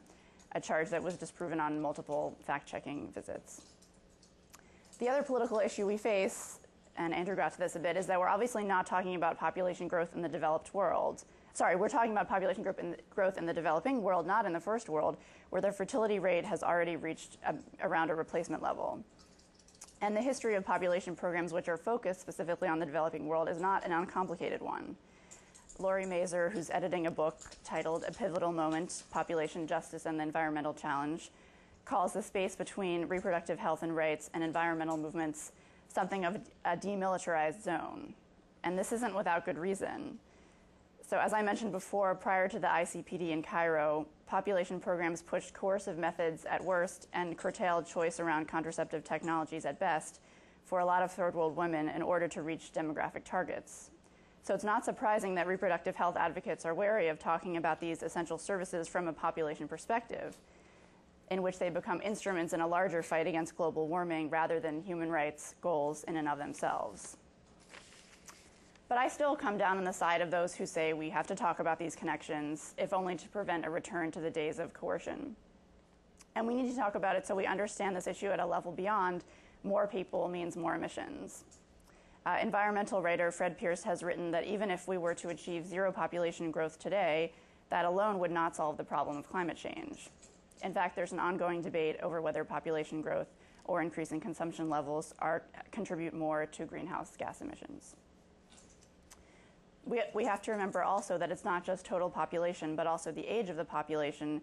Speaker 4: a charge that was disproven on multiple fact-checking visits. The other political issue we face, and Andrew got to this a bit, is that we're obviously not talking about population growth in the developed world. Sorry, we're talking about population growth in the developing world, not in the first world, where the fertility rate has already reached around a replacement level. And the history of population programs which are focused specifically on the developing world is not an uncomplicated one. Lori Mazer, who's editing a book titled A Pivotal Moment, Population Justice and the Environmental Challenge, calls the space between reproductive health and rights and environmental movements something of a demilitarized zone. And this isn't without good reason. So as I mentioned before, prior to the ICPD in Cairo, population programs pushed coercive methods at worst and curtailed choice around contraceptive technologies at best for a lot of third world women in order to reach demographic targets. So it's not surprising that reproductive health advocates are wary of talking about these essential services from a population perspective, in which they become instruments in a larger fight against global warming rather than human rights goals in and of themselves. But I still come down on the side of those who say we have to talk about these connections, if only to prevent a return to the days of coercion. And we need to talk about it so we understand this issue at a level beyond more people means more emissions. Environmental writer Fred Pierce has written that even if we were to achieve zero population growth today, that alone would not solve the problem of climate change. In fact, there's an ongoing debate over whether population growth or increasing consumption levels contribute more to greenhouse gas emissions. We have to remember also that it's not just total population, but also the age of the population,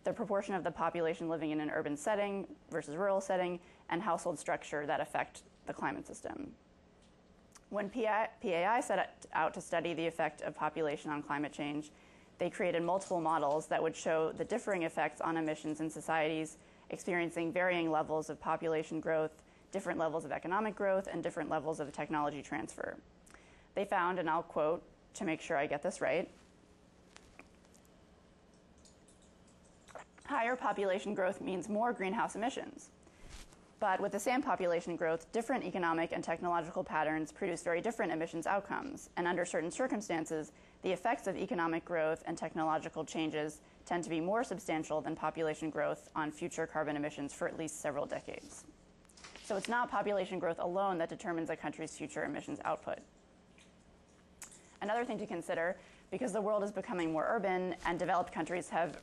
Speaker 4: the proportion of the population living in an urban setting versus rural setting, and household structure that affect the climate system. When PAI set out to study the effect of population on climate change, they created multiple models that would show the differing effects on emissions in societies experiencing varying levels of population growth, different levels of economic growth, and different levels of technology transfer. They found, and I'll quote to make sure I get this right, higher population growth means more greenhouse emissions. But with the same population growth, different economic and technological patterns produce very different emissions outcomes. And under certain circumstances, the effects of economic growth and technological changes tend to be more substantial than population growth on future carbon emissions for at least several decades. So it's not population growth alone that determines a country's future emissions output. Another thing to consider, because the world is becoming more urban and developed countries have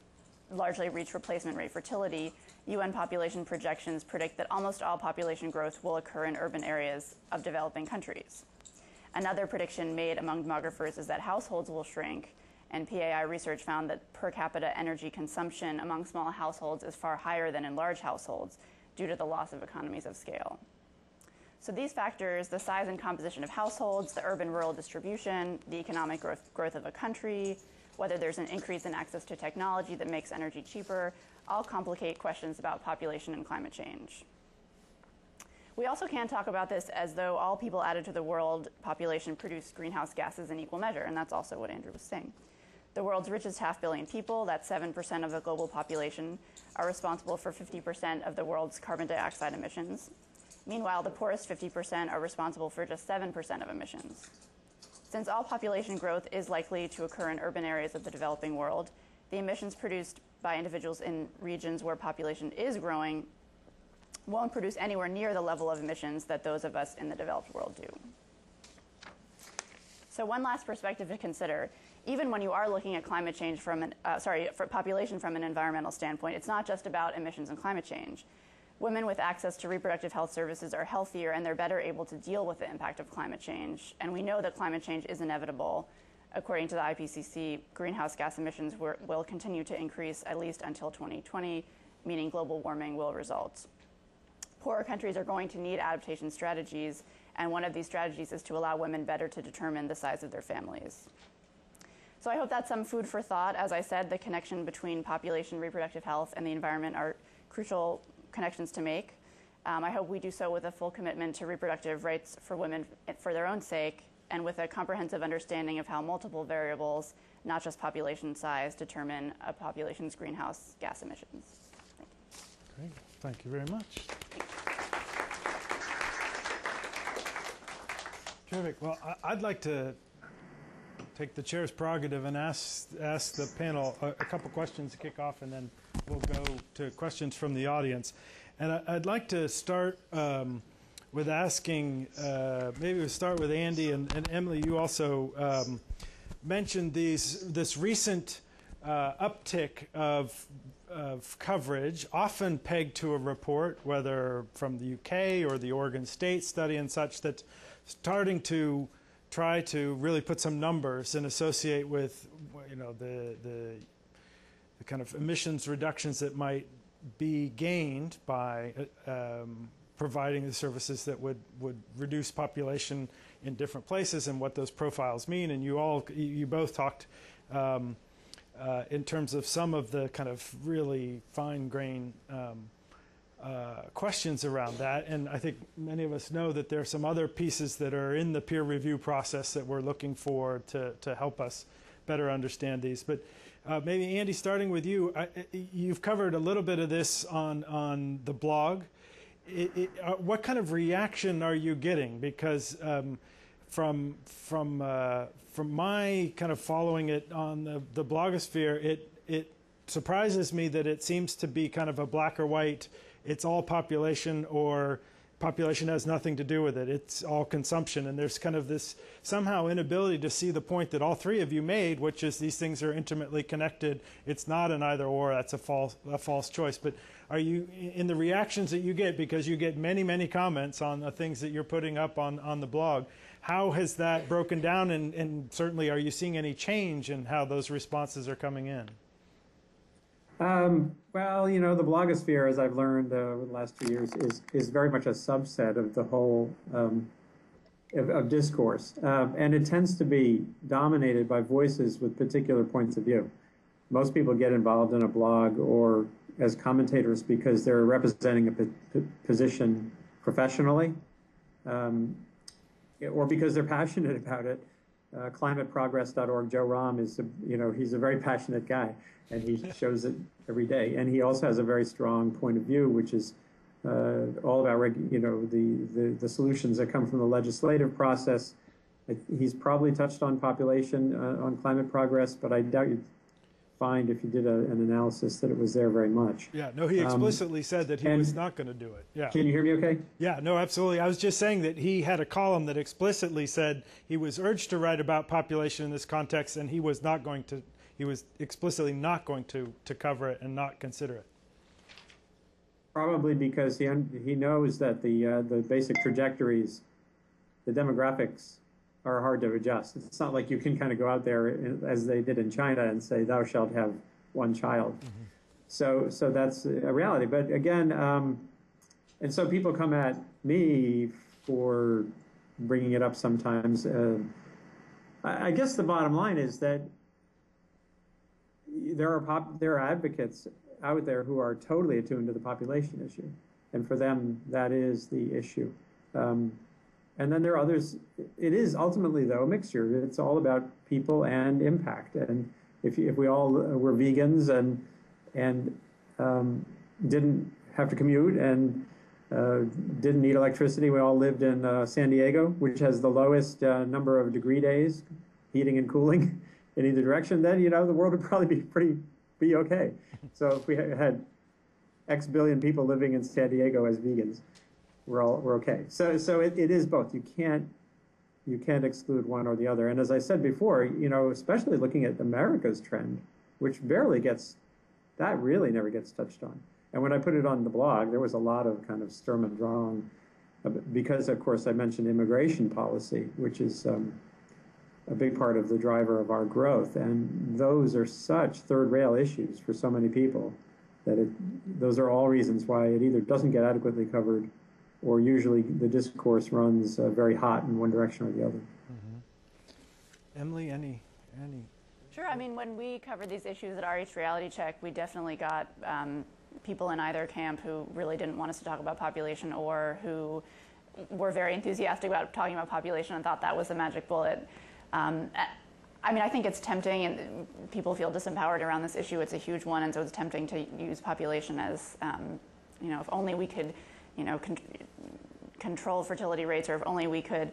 Speaker 4: largely reached replacement rate fertility, UN population projections predict that almost all population growth will occur in urban areas of developing countries. Another prediction made among demographers is that households will shrink, and PAI research found that per capita energy consumption among small households is far higher than in large households due to the loss of economies of scale. So these factors, the size and composition of households, the urban-rural distribution, the economic growth of a country, whether there's an increase in access to technology that makes energy cheaper, all complicate questions about population and climate change. We also can't talk about this as though all people added to the world population produce greenhouse gases in equal measure, and that's also what Andrew was saying. The world's richest 500 million people, that's 7% of the global population, are responsible for 50% of the world's carbon dioxide emissions. Meanwhile, the poorest 50% are responsible for just 7% of emissions. Since all population growth is likely to occur in urban areas of the developing world, the emissions produced by individuals in regions where population is growing won't produce anywhere near the level of emissions that those of us in the developed world do. So one last perspective to consider, even when you are looking at climate change from for population from an environmental standpoint, it's not just about emissions and climate change. Women with access to reproductive health services are healthier and they're better able to deal with the impact of climate change. And we know that climate change is inevitable. According to the IPCC, greenhouse gas emissions will continue to increase at least until 2020, meaning global warming will result. Poorer countries are going to need adaptation strategies, and one of these strategies is to allow women better to determine the size of their families. So I hope that's some food for thought. As I said, the connection between population, reproductive health, and the environment are crucial connections to make. I hope we do so with a full commitment to reproductive rights for women for their own sake, and with a comprehensive understanding of how multiple variables, not just population size, determine a population's greenhouse gas emissions. Thank you.
Speaker 1: Great. Thank you very much. Terrific. Well, I'd like to take the chair's prerogative and ask the panel a couple questions to kick off, and then we'll go to questions from the audience. And I'd like to start with asking, maybe we'll start with Andy, and Emily, you also mentioned this recent uptick of coverage, often pegged to a report, whether from the UK or the Oregon State study and such, that's starting to try to really put some numbers and associate with, you know, the kind of emissions reductions that might be gained by providing the services that would reduce population in different places and what those profiles mean. And you both talked in terms of some of the kind of really fine-grained questions around that. And I think many of us know that there are some other pieces that are in the peer review process that we're looking for to help us better understand these. But maybe, Andy, starting with you, you've covered a little bit of this on the blog. What kind of reaction are you getting? Because from my kind of following it on the blogosphere, it surprises me that it seems to be kind of a black or white, it's all population or population has nothing to do with it. It's all consumption. And there's kind of this somehow inability to see the point that all three of you made, which is these things are intimately connected. It's not an either or. That's a false choice. But are you, in the reactions that you get, because you get many, many comments on the things that you're putting up on the blog, how has that broken down? And certainly, are you seeing any change in how those responses are coming in?
Speaker 3: Well, you know, the blogosphere, as I've learned over the last 2 years, is very much a subset of the whole of discourse, and it tends to be dominated by voices with particular points of view. Most people get involved in a blog or as commentators because they're representing a position professionally, or because they're passionate about it. ClimateProgress.org, Joe Rahm is, he's a very passionate guy, and he shows it every day. And he also has a very strong point of view, which is all about, the solutions that come from the legislative process. He's probably touched on population on climate progress, but I doubt you'd find, if you did an analysis, that it was there very much.
Speaker 1: Yeah, no, he explicitly said that he was not going to do it. Yeah.
Speaker 3: Can you hear me okay?
Speaker 1: Yeah, no, absolutely. I was just saying that he had a column that explicitly said he was urged to write about population in this context, and he was explicitly not going to cover it and not consider it.
Speaker 3: Probably because he knows that the basic trajectories, the demographics, are hard to adjust. It's not like you can kind of go out there, as they did in China, and say, thou shalt have one child. Mm-hmm. So that's a reality. But again, and so people come at me for bringing it up sometimes. I guess the bottom line is that there are advocates out there who are totally attuned to the population issue. And for them, that is the issue. And then there are others. It is ultimately, though, a mixture. It's all about people and impact. And if we all were vegans and didn't have to commute and didn't need electricity, we all lived in San Diego, which has the lowest number of degree days, heating and cooling in either direction, then the world would probably be pretty be okay. So if we had X billion people living in San Diego as vegans, we're okay. So it is both. You can't exclude one or the other. And as I said before, especially looking at America's trend, which really never gets touched on. And when I put it on the blog, there was a lot of kind of Sturm und Drang, because of course I mentioned immigration policy, which is a big part of the driver of our growth. And those are such third rail issues for so many people that those are all reasons why it either doesn't get adequately covered, or usually the discourse runs very hot in one direction or the other.
Speaker 1: Mm-hmm. Emily, any?
Speaker 4: Sure. I mean, when we covered these issues at RH Reality Check, we definitely got people in either camp who really didn't want us to talk about population, or who were very enthusiastic about talking about population and thought that was the magic bullet. I mean, I think it's tempting, and people feel disempowered around this issue. It's a huge one, and so it's tempting to use population as, if only we could, control fertility rates, or if only we could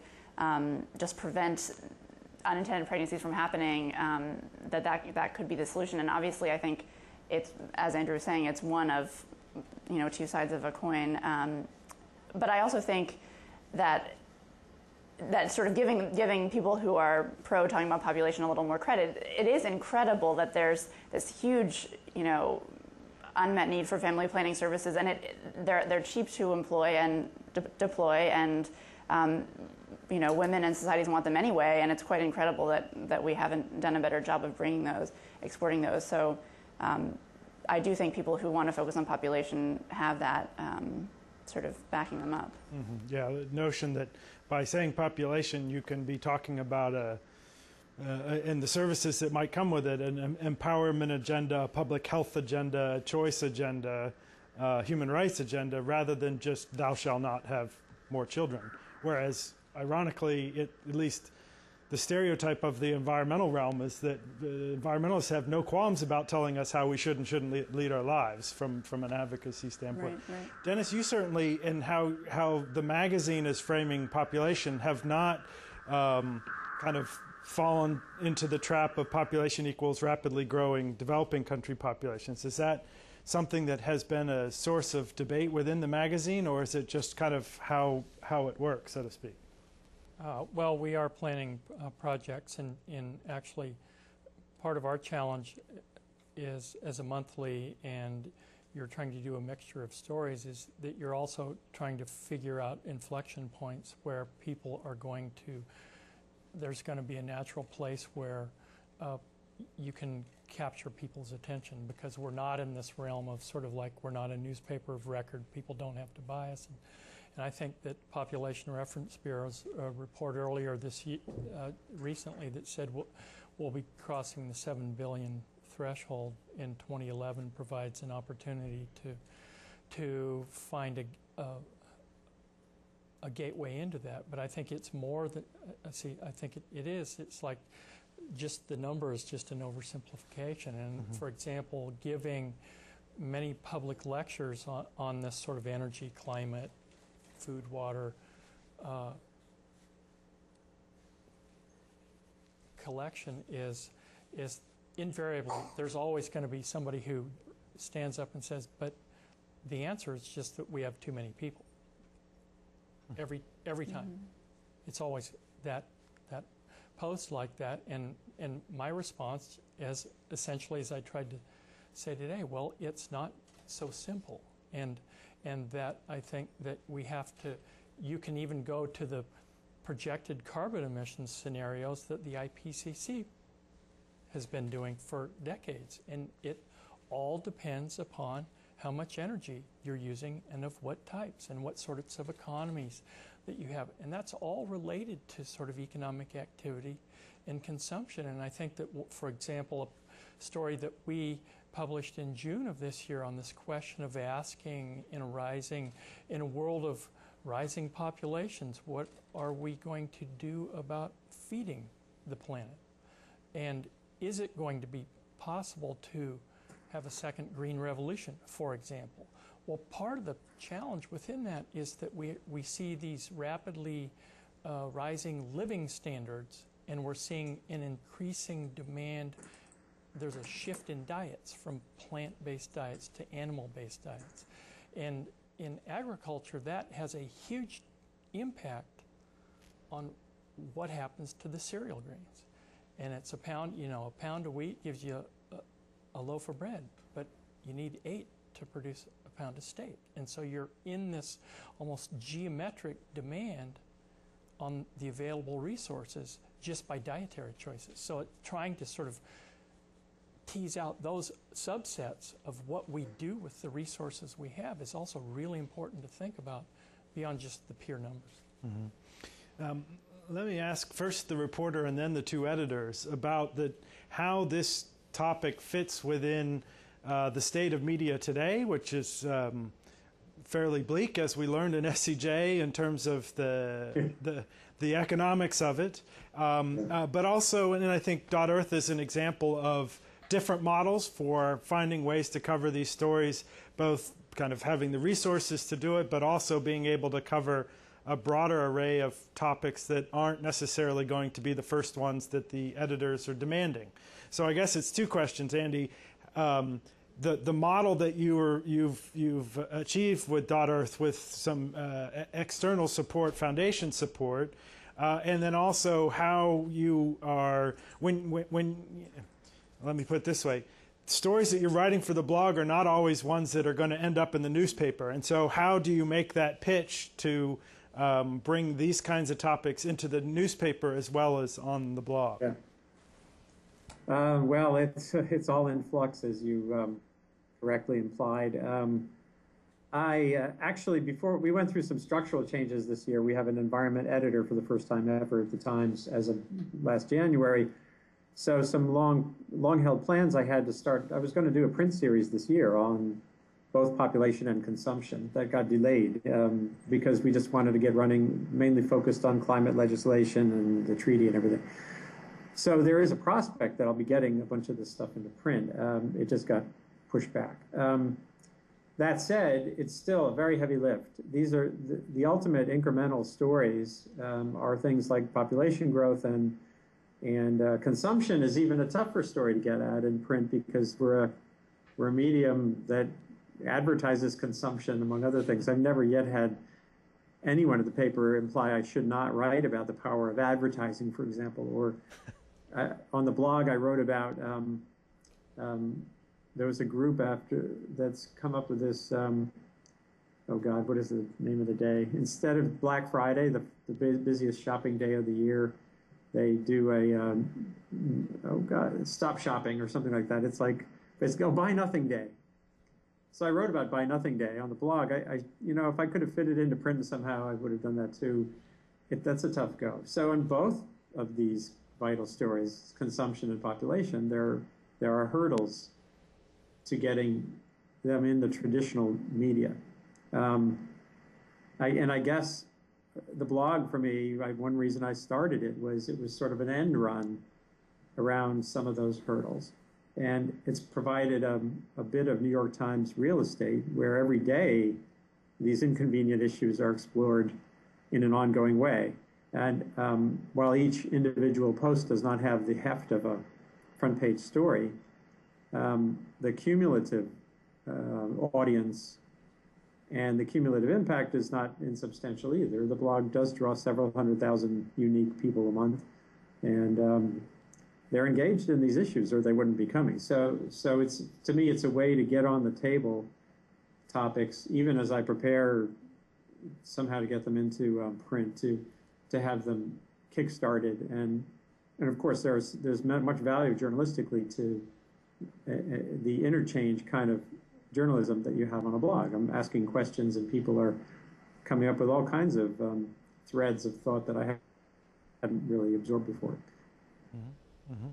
Speaker 4: just prevent unintended pregnancies from happening, that could be the solution. And obviously, I think it's, as Andrew was saying, it's one of, two sides of a coin. But I also think that sort of giving people who are pro talking about population a little more credit, it is incredible that there's this huge, unmet need for family planning services, and they're cheap to employ and deploy, and women and societies want them anyway, and it's quite incredible that we haven't done a better job of exporting those. So I do think people who want to focus on population have that sort of backing them up.
Speaker 1: Mm-hmm. Yeah, the notion that by saying population, you can be talking about and the services that might come with it, an empowerment agenda, a public health agenda, a choice agenda, human rights agenda, rather than just thou shalt not have more children. Whereas, ironically, at least the stereotype of the environmental realm is that environmentalists have no qualms about telling us how we should and shouldn't lead our lives from an advocacy standpoint.
Speaker 4: Right.
Speaker 1: Dennis, you certainly, in how the magazine is framing population, have not kind of fallen into the trap of population equals rapidly growing developing country populations. Is that something that has been a source of debate within the magazine, or is it just kind of how it works, so to speak?
Speaker 2: Well, we are planning projects, and actually part of our challenge is, as a monthly, and you're trying to do a mixture of stories, is that you're also trying to figure out inflection points where people are going to, there's going to be a natural place where you can capture people's attention, because we're not in this realm of sort of like, we're not a newspaper of record, people don't have to buy us. And I think that Population Reference Bureau's report earlier recently that said we'll be crossing the 7 billion threshold in 2011 provides an opportunity to find a gateway into that. But I think it's more than, I think it is. It's like just the number is just an oversimplification. And for example, giving many public lectures on this sort of energy, climate, food, water collection is invariably, there's always going to be somebody who stands up and says, but the answer is just that we have too many people. Every time. It's always that post like that, and my response is essentially, as I tried to say today, well, it's not so simple. And that I think that we have to, you can even go to the projected carbon emissions scenarios that the IPCC has been doing for decades. And it all depends upon how much energy you're using and of what types and what sorts of economies that you have. And that's all related to sort of economic activity and consumption. And I think that, for example, a story that we published in June of this year on this question of asking in a world of rising populations, what are we going to do about feeding the planet? And is it going to be possible to have a second green revolution, for example? Well, part of the challenge within that is that we see these rapidly rising living standards, and we're seeing an increasing demand there's a shift in diets from plant-based diets to animal-based diets. And in agriculture, that has a huge impact on what happens to the cereal grains. And it's a pound of wheat gives you a loaf of bread, but you need 8 to produce a pound of steak. And so you're in this almost geometric demand on the available resources just by dietary choices. So trying to sort of tease out those subsets of what we do with the resources we have is also really important to think about beyond just the pure numbers.
Speaker 1: Mm-hmm. Let me ask first the reporter and then the 2 editors about how this topic fits within the state of media today, which is fairly bleak, as we learned in SCJ, in terms of the economics of it. But also, and I think .earth is an example of different models for finding ways to cover these stories, both kind of having the resources to do it, but also being able to cover a broader array of topics that aren't necessarily going to be the first ones that the editors are demanding. So I guess it's 2 questions, Andy. The model that you've achieved with .earth with some external support, foundation support, and then also how you are when let me put it this way. Stories that you're writing for the blog are not always ones that are going to end up in the newspaper. And so how do you make that pitch to bring these kinds of topics into the newspaper as well as on the blog?
Speaker 3: Yeah. Well, it's all in flux, as you correctly implied. I actually, before we went through some structural changes this year, we have an environment editor for the first time ever at the Times as of last January. So some long-held plans I had to start. I was going to do a print series this year on both population and consumption. That got delayed because we just wanted to get running, mainly focused on climate legislation and the treaty and everything. So there is a prospect that I'll be getting a bunch of this stuff into print. It just got pushed back. That said, it's still a very heavy lift. These are the ultimate incremental stories are things like population growth and consumption is even a tougher story to get at in print because we're a medium that advertises consumption, among other things. I've never yet had anyone at the paper imply I should not write about the power of advertising, for example. Or on the blog I wrote about, there was a group that's come up with this, oh God, what is the name of the day? Instead of Black Friday, the busiest shopping day of the year, they do a, stop shopping or something like that. It's like, basically, buy nothing day. So I wrote about Buy Nothing Day on the blog. I if I could have fitted into print somehow, I would have done that too. That's a tough go. So in both of these vital stories, consumption and population, there are hurdles to getting them in the traditional media. I guess the blog for me, one reason I started it was sort of an end run around some of those hurdles. And it's provided a bit of New York Times real estate where every day these inconvenient issues are explored in an ongoing way. And while each individual post does not have the heft of a front page story, the cumulative audience and the cumulative impact is not insubstantial either. The blog does draw several 100,000 unique people a month, and they're engaged in these issues or they wouldn't be coming. So it's, to me, it's a way to get on the table topics, even as I prepare somehow to get them into print, to have them kick-started. And of course, there's much value journalistically to the interchange kind of journalism that you have on a blog. I'm asking questions and people are coming up with all kinds of threads of thought that I hadn't really absorbed before.
Speaker 1: Mm-hmm. Mm-hmm.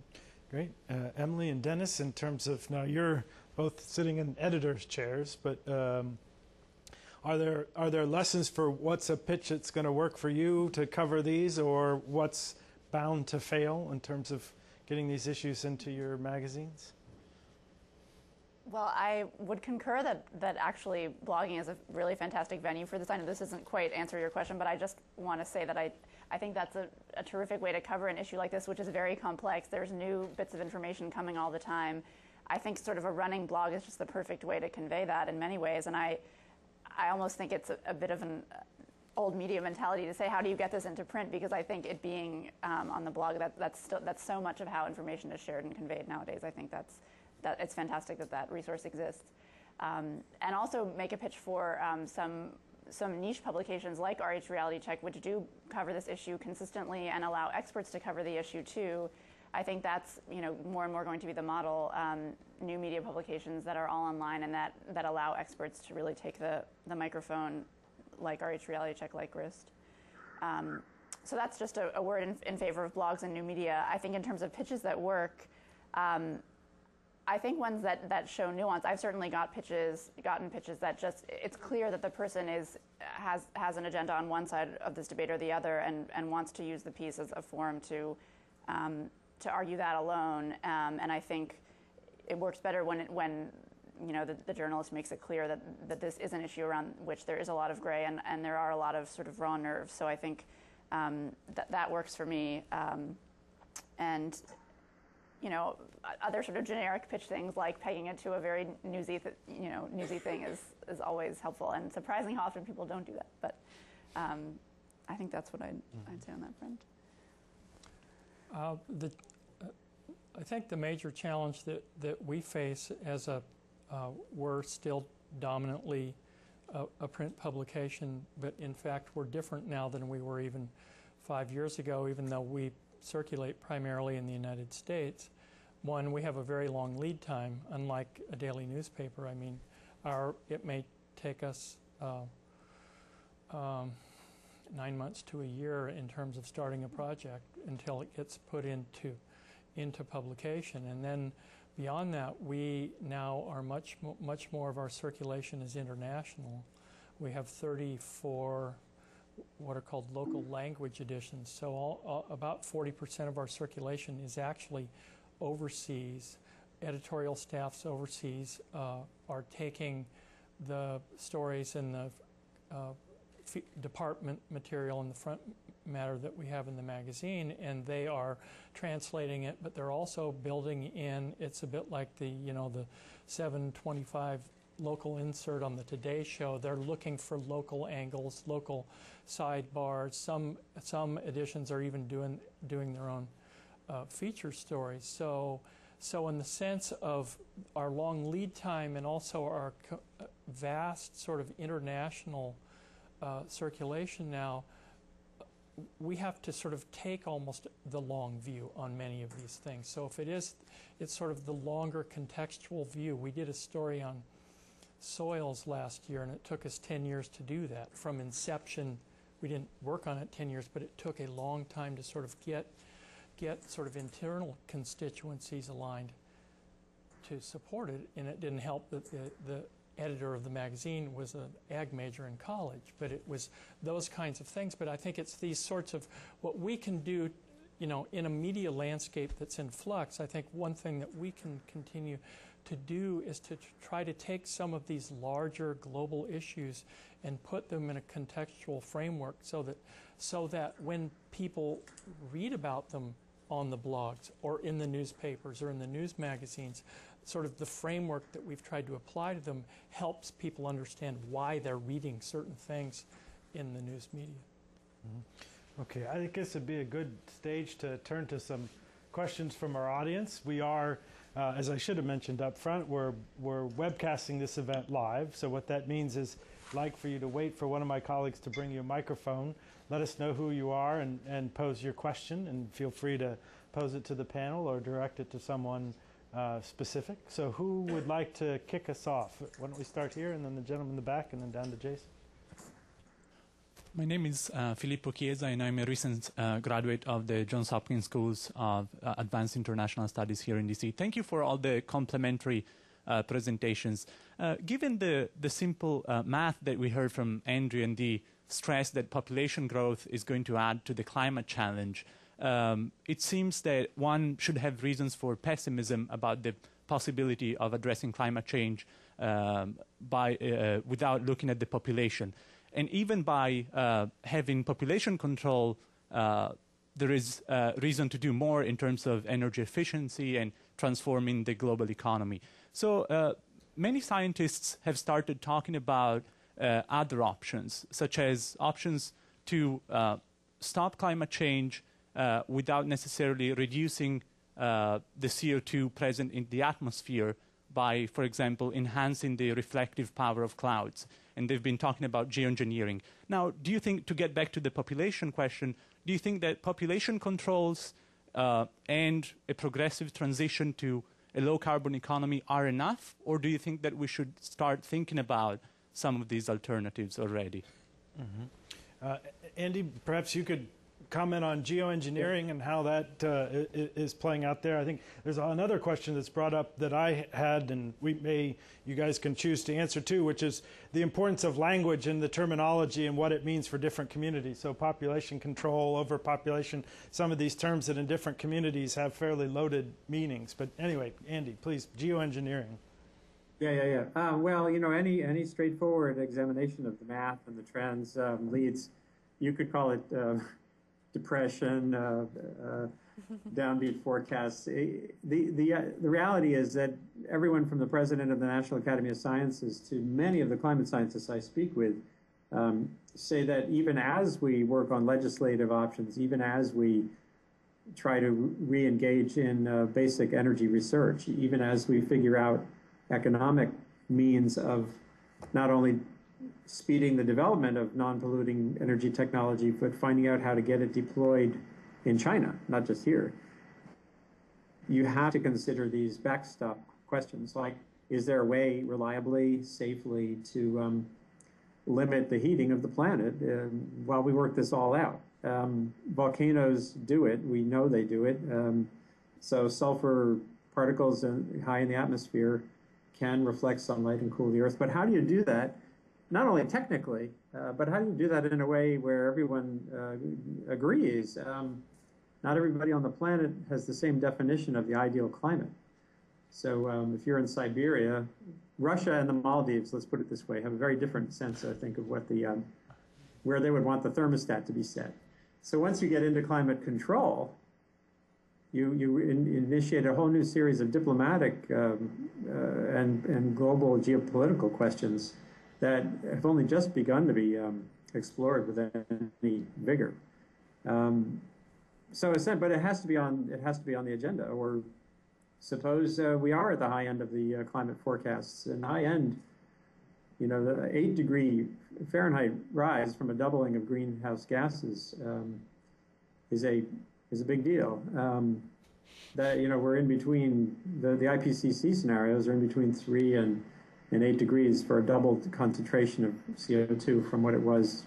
Speaker 1: Great. Emily and Dennis, in terms of, now you're both sitting in editors' chairs, but are there lessons for what's a pitch that's going to work for you to cover these, or what's bound to fail in terms of getting these issues into your magazines?
Speaker 4: Well, I would concur that actually blogging is a really fantastic venue for this. I know this doesn't quite answer your question, but I just want to say that I think that's a terrific way to cover an issue like this, which is very complex. There's new bits of information coming all the time. I think sort of a running blog is just the perfect way to convey that in many ways, and I almost think it's a bit of an old media mentality to say, how do you get this into print? Because I think it being on the blog, that's so much of how information is shared and conveyed nowadays. I think that it's fantastic that resource exists. And also make a pitch for some niche publications like RH Reality Check, which do cover this issue consistently and allow experts to cover the issue too. I think that's more and more going to be the model. New media publications that are all online and that allow experts to really take the microphone, like RH Reality Check, like GRIST. So that's just a word in favor of blogs and new media. I think in terms of pitches that work, I think ones that show nuance. I've certainly gotten pitches that just, it's clear that the person has an agenda on one side of this debate or the other, and wants to use the piece as a forum to argue that alone. And I think it works better when the journalist makes it clear that this is an issue around which there is a lot of gray and there are a lot of sort of raw nerves. So I think that works for me. And other sort of generic pitch things like pegging it to a very newsy thing is always helpful, and surprising how often people don't do that. But I think that's what I'd say on that front.
Speaker 2: I think the major challenge that we face as we're still dominantly a print publication, but in fact we're different now than we were even 5 years ago, even though we circulate primarily in the United States. One, we have a very long lead time, unlike a daily newspaper. I mean, it may take us 9 months to a year in terms of starting a project until it gets put into publication. And then beyond that, we now are much more of our circulation is international. We have 34 what are called local language editions. So about 40% of our circulation is actually overseas. Editorial staffs overseas are taking the stories and the department material and the front matter that we have in the magazine, and they are translating it, but they're also building in, it's a bit like the 725 local insert on the Today Show. They're looking for local angles, local sidebars. Some editions are even doing their own feature stories. So in the sense of our long lead time and also our vast sort of international circulation now, we have to sort of take almost the long view on many of these things. So if it's sort of the longer contextual view. We did a story on soils last year, and it took us 10 years to do that. From inception, we didn't work on it 10 years, but it took a long time to sort of get sort of internal constituencies aligned to support it. And it didn't help that the editor of the magazine was an ag major in college, but it was those kinds of things. But I think it's these sorts of what we can do, in a media landscape that's in flux. I think one thing that we can continue to do is to try to take some of these larger global issues and put them in a contextual framework so that when people read about them on the blogs or in the newspapers or in the news magazines, sort of the framework that we've tried to apply to them helps people understand why they're reading certain things in the news media.
Speaker 1: Mm-hmm. Okay, I think this would be a good stage to turn to some questions from our audience. We are, as I should have mentioned up front, we're webcasting this event live. So what that means is I'd like for you to wait for one of my colleagues to bring you a microphone. Let us know who you are and pose your question, and feel free to pose it to the panel or direct it to someone specific. So who would like to kick us off? Why don't we start here, and then the gentleman in the back, and then down to Jason.
Speaker 5: My name is Filippo Chiesa, and I'm a recent graduate of the Johns Hopkins Schools of Advanced International Studies here in DC. Thank you for all the complimentary presentations. Given the simple math that we heard from Andrew and the stress that population growth is going to add to the climate challenge, it seems that one should have reasons for pessimism about the possibility of addressing climate change without looking at the population. And even by having population control, there is reason to do more in terms of energy efficiency and transforming the global economy. So many scientists have started talking about other options, such as options to stop climate change without necessarily reducing the CO2 present in the atmosphere by, for example, enhancing the reflective power of clouds. And they've been talking about geoengineering. Now, do you think, to get back to the population question, do you think that population controls and a progressive transition to a low-carbon economy are enough? Or do you think that we should start thinking about some of these alternatives already?
Speaker 1: Mm-hmm. Andy, perhaps you could comment on geoengineering and how that is playing out there. I think there's another question that's brought up that I had, and you guys can choose to answer too, which is the importance of language and the terminology and what it means for different communities. So population control, overpopulation, some of these terms that in different communities have fairly loaded meanings. But anyway, Andy, please, geoengineering.
Speaker 3: Yeah. Well, any straightforward examination of the math and the trends leads, you could call it depression, downbeat forecasts. The reality is that everyone from the president of the National Academy of Sciences to many of the climate scientists I speak with say that even as we work on legislative options, even as we try to re-engage in basic energy research, even as we figure out economic means of not only speeding the development of non-polluting energy technology, but finding out how to get it deployed in China, not just here. You have to consider these backstop questions, like, is there a way reliably, safely to limit the heating of the planet while we work this all out? Volcanoes do it. We know they do it. So sulfur particles high in the atmosphere can reflect sunlight and cool the earth. But how do you do that? Not only technically, but how do you do that in a way where everyone agrees? Not everybody on the planet has the same definition of the ideal climate. So if you're in Siberia, Russia and the Maldives, let's put it this way, have a very different sense, I think, of what where they would want the thermostat to be set. So once you get into climate control, you initiate a whole new series of diplomatic and global geopolitical questions that have only just begun to be explored with any vigor. But it has to be on the agenda. Or suppose we are at the high end of the climate forecasts, and high end, the 8-degree Fahrenheit rise from a doubling of greenhouse gases is a big deal. We're in between the IPCC scenarios are in between 3 and 8 degrees for a double concentration of CO2 from what it was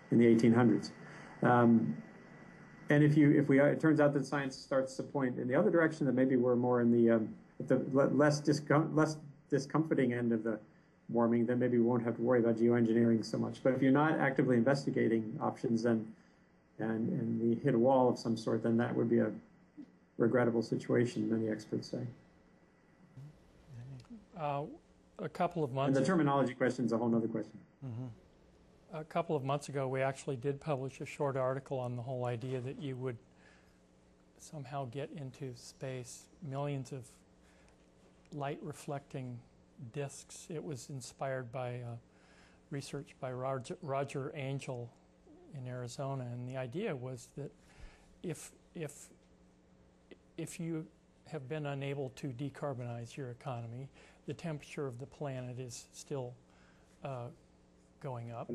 Speaker 3: in the 1800s. And it turns out that science starts to point in the other direction, that maybe we're more in the less discomforting end of the warming, then maybe we won't have to worry about geoengineering so much. But if you're not actively investigating options and we hit a wall of some sort, then that would be a regrettable situation, many experts say.
Speaker 2: A couple of months.
Speaker 3: And the terminology question is a whole other question.
Speaker 2: Mm-hmm. A couple of months ago, we actually did publish a short article on the whole idea that you would somehow get into space millions of light-reflecting disks. It was inspired by research by Roger Angel in Arizona, and the idea was that if you have been unable to decarbonize your economy, the temperature of the planet is still going up.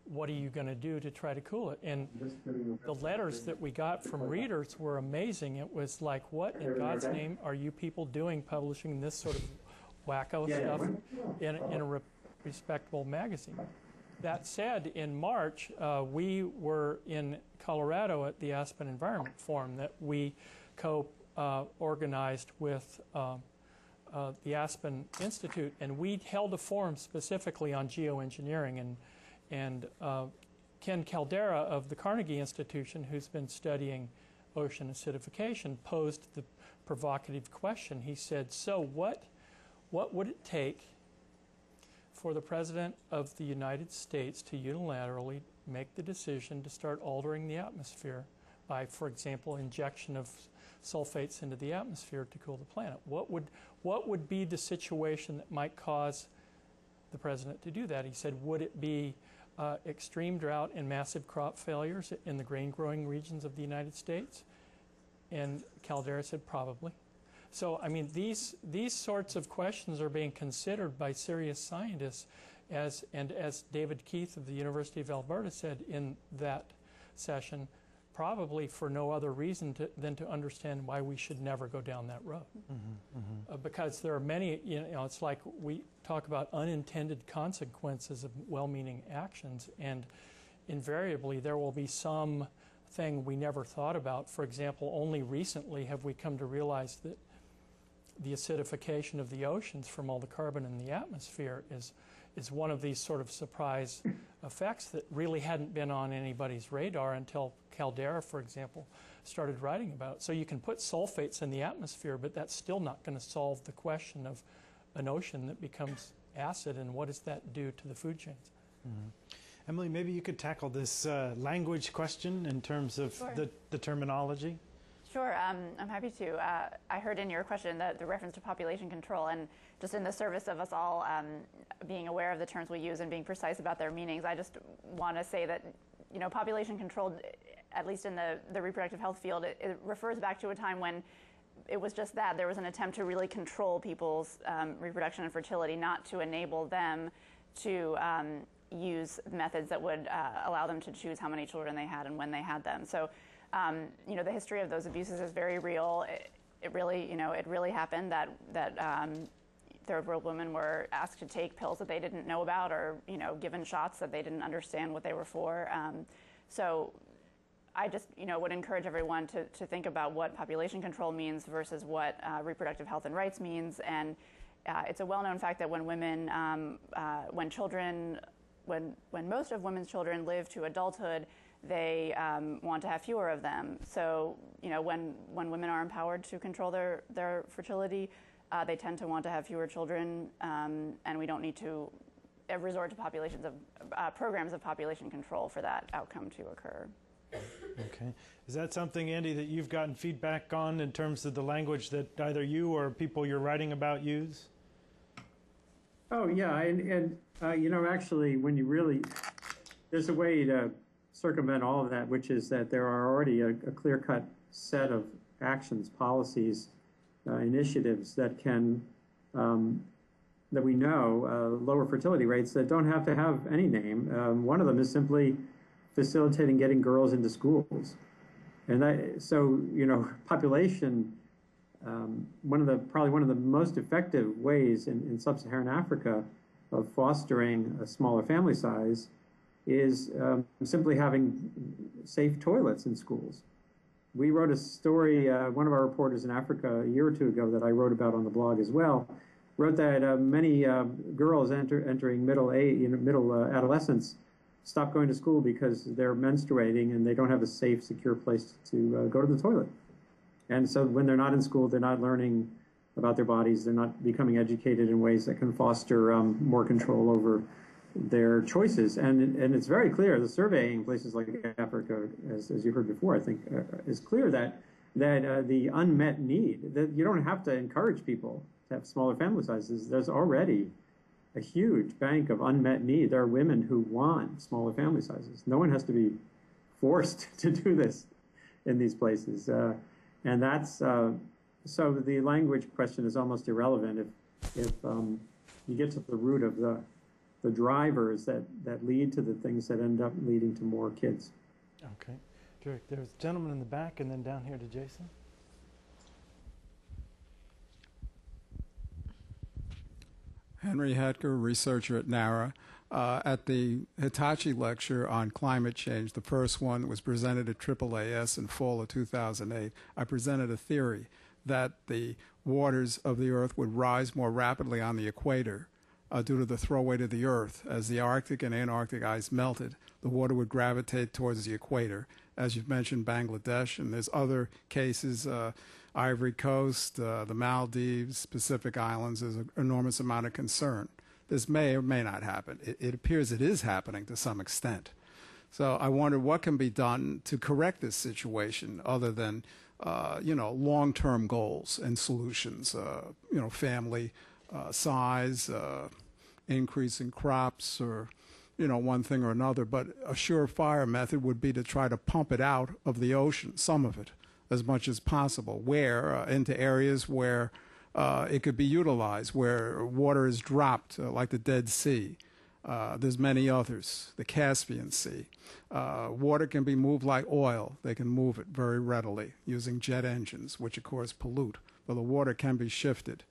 Speaker 2: What are you going to do to try to cool it? And the letters that we got from readers were amazing. It was like, what in God's name are you people doing, publishing this sort of wacko stuff in a respectable magazine? That said, in March, we were in Colorado at the Aspen Environment Forum that we organized with the Aspen Institute, and we held a forum specifically on geoengineering, and Ken Caldera of the Carnegie Institution, who's been studying ocean acidification, posed provocative question. He said, so what would it take for the President of the United States to unilaterally make the decision to start altering the atmosphere by, for example, injection of sulfates into the atmosphere to cool the planet? What would be the situation that might cause the President to do that? He said, would it be extreme drought and massive crop failures in the grain-growing regions of the United States? And Caldera said, probably. So, I mean, these sorts of questions are being considered by serious scientists, as David Keith of the University of Alberta said in that session, probably for no other reason than to understand why we should never go down that road. Because there are many, it's like we talk about unintended consequences of well-meaning actions, and invariably there will be some thing we never thought about. For example, only recently have we come to realize that the acidification of the oceans from all the carbon in the atmosphere is one of these sort of surprise effects that really hadn't been on anybody's radar until Caldera, for example, started writing about it. So you can put sulfates in the atmosphere, but that's still not going to solve the question of an ocean that becomes acid, and what does that do to the food chains?
Speaker 1: Emily, maybe you could tackle this language question in terms of the terminology.
Speaker 4: Sure, I'm happy to. I heard in your question the reference to population control, and just in the service of us all being aware of the terms we use and being precise about their meanings, I just want to say that, population control, at least in the reproductive health field, it refers back to a time when it was just that. There was an attempt to really control people's reproduction and fertility, not to enable them to use methods that would allow them to choose how many children they had and when they had them. So, the history of those abuses is very real. It really happened that third world women were asked to take pills that they didn't know about, or given shots that they didn't understand what they were for. So I just would encourage everyone to think about what population control means versus what reproductive health and rights means. And it's a well-known fact that when most of women's children live to adulthood, they want to have fewer of them. So, when women are empowered to control their fertility, they tend to want to have fewer children, and we don't need to resort to programs of population control for that outcome to occur.
Speaker 1: Okay. Is that something, Andy, that you've gotten feedback on in terms of the language that either you or people you're writing about use?
Speaker 3: Oh, yeah, and actually, when you really, there's a way to circumvent all of that, which is that there are already a clear-cut set of actions, policies, initiatives that can, that we know, lower fertility rates that don't have to have any name. One of them is simply facilitating getting girls into schools. And population, probably one of the most effective ways in sub-Saharan Africa of fostering a smaller family size is simply having safe toilets in schools. We wrote a story, one of our reporters in Africa a year or two ago that I wrote about on the blog as well, wrote that many girls entering middle adolescence stop going to school because they're menstruating and they don't have a safe, secure place to go to the toilet. And so when they're not in school, they're not learning about their bodies, they're not becoming educated in ways that can foster more control over their choices. And it's very clear, the surveying in places like Africa, as you heard before, I think, is clear that the unmet need, that you don't have to encourage people to have smaller family sizes. There's already a huge bank of unmet need. There are women who want smaller family sizes. No one has to be forced to do this in these places. And that's, so the language question is almost irrelevant if you get to the root of the drivers that lead to the things that end up leading to more kids.
Speaker 1: Okay. Terrific. There's a gentleman in the back, and then down here to Jason.
Speaker 6: Henry Hetker, researcher at NARA. At the Hitachi lecture on climate change, the first one was presented at AAAS in fall of 2008. I presented a theory that the waters of the Earth would rise more rapidly on the equator due to the throw weight of the Earth. As the Arctic and Antarctic ice melted, the water would gravitate towards the equator. As you've mentioned, Bangladesh, and there's other cases Ivory Coast, the Maldives, Pacific Islands, there's an enormous amount of concern. This may or may not happen. It appears it is happening to some extent. So I wonder what can be done to correct this situation other than, long-term goals and solutions, family size, increase in crops, or, one thing or another. But a surefire method would be to try to pump it out of the ocean, some of it, as much as possible, into areas where it could be utilized, where water is dropped, like the Dead Sea. There's many others, the Caspian Sea. Water can be moved like oil. They can move it very readily using jet engines, which of course pollute, but the water can be shifted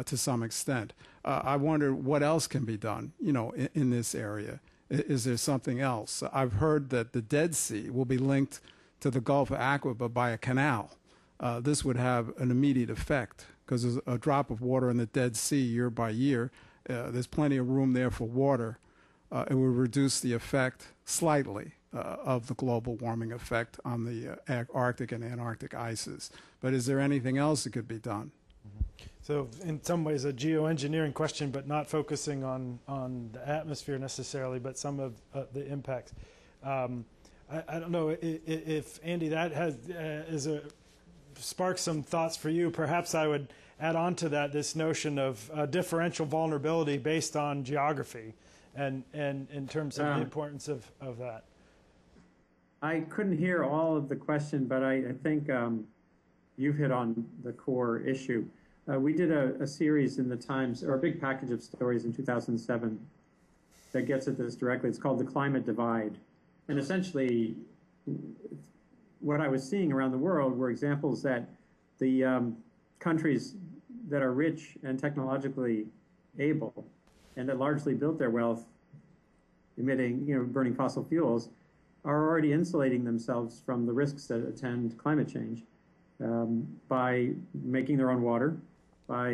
Speaker 6: to some extent. I wonder what else can be done, in this area. Is there something else? I've heard that the Dead Sea will be linked to the Gulf of Aqaba by a canal. This would have an immediate effect because there's a drop of water in the Dead Sea year by year. There's plenty of room there for water. It would reduce the effect slightly of the global warming effect on the Arctic and Antarctic ices. But is there anything else that could be done?
Speaker 1: So in some ways a geoengineering question, but not focusing on the atmosphere necessarily, but some of the impacts. I don't know if Andy, that sparks some thoughts for you. Perhaps I would add on to that this notion of differential vulnerability based on geography and in terms of the importance of that.
Speaker 3: I couldn't hear all of the question, but I think you've hit on the core issue. We did a series in the Times, or a big package of stories in 2007 that gets at this directly. It's called The Climate Divide. And essentially, what I was seeing around the world were examples that the countries that are rich and technologically able and that largely built their wealth emitting, burning fossil fuels, are already insulating themselves from the risks that attend climate change by making their own water, by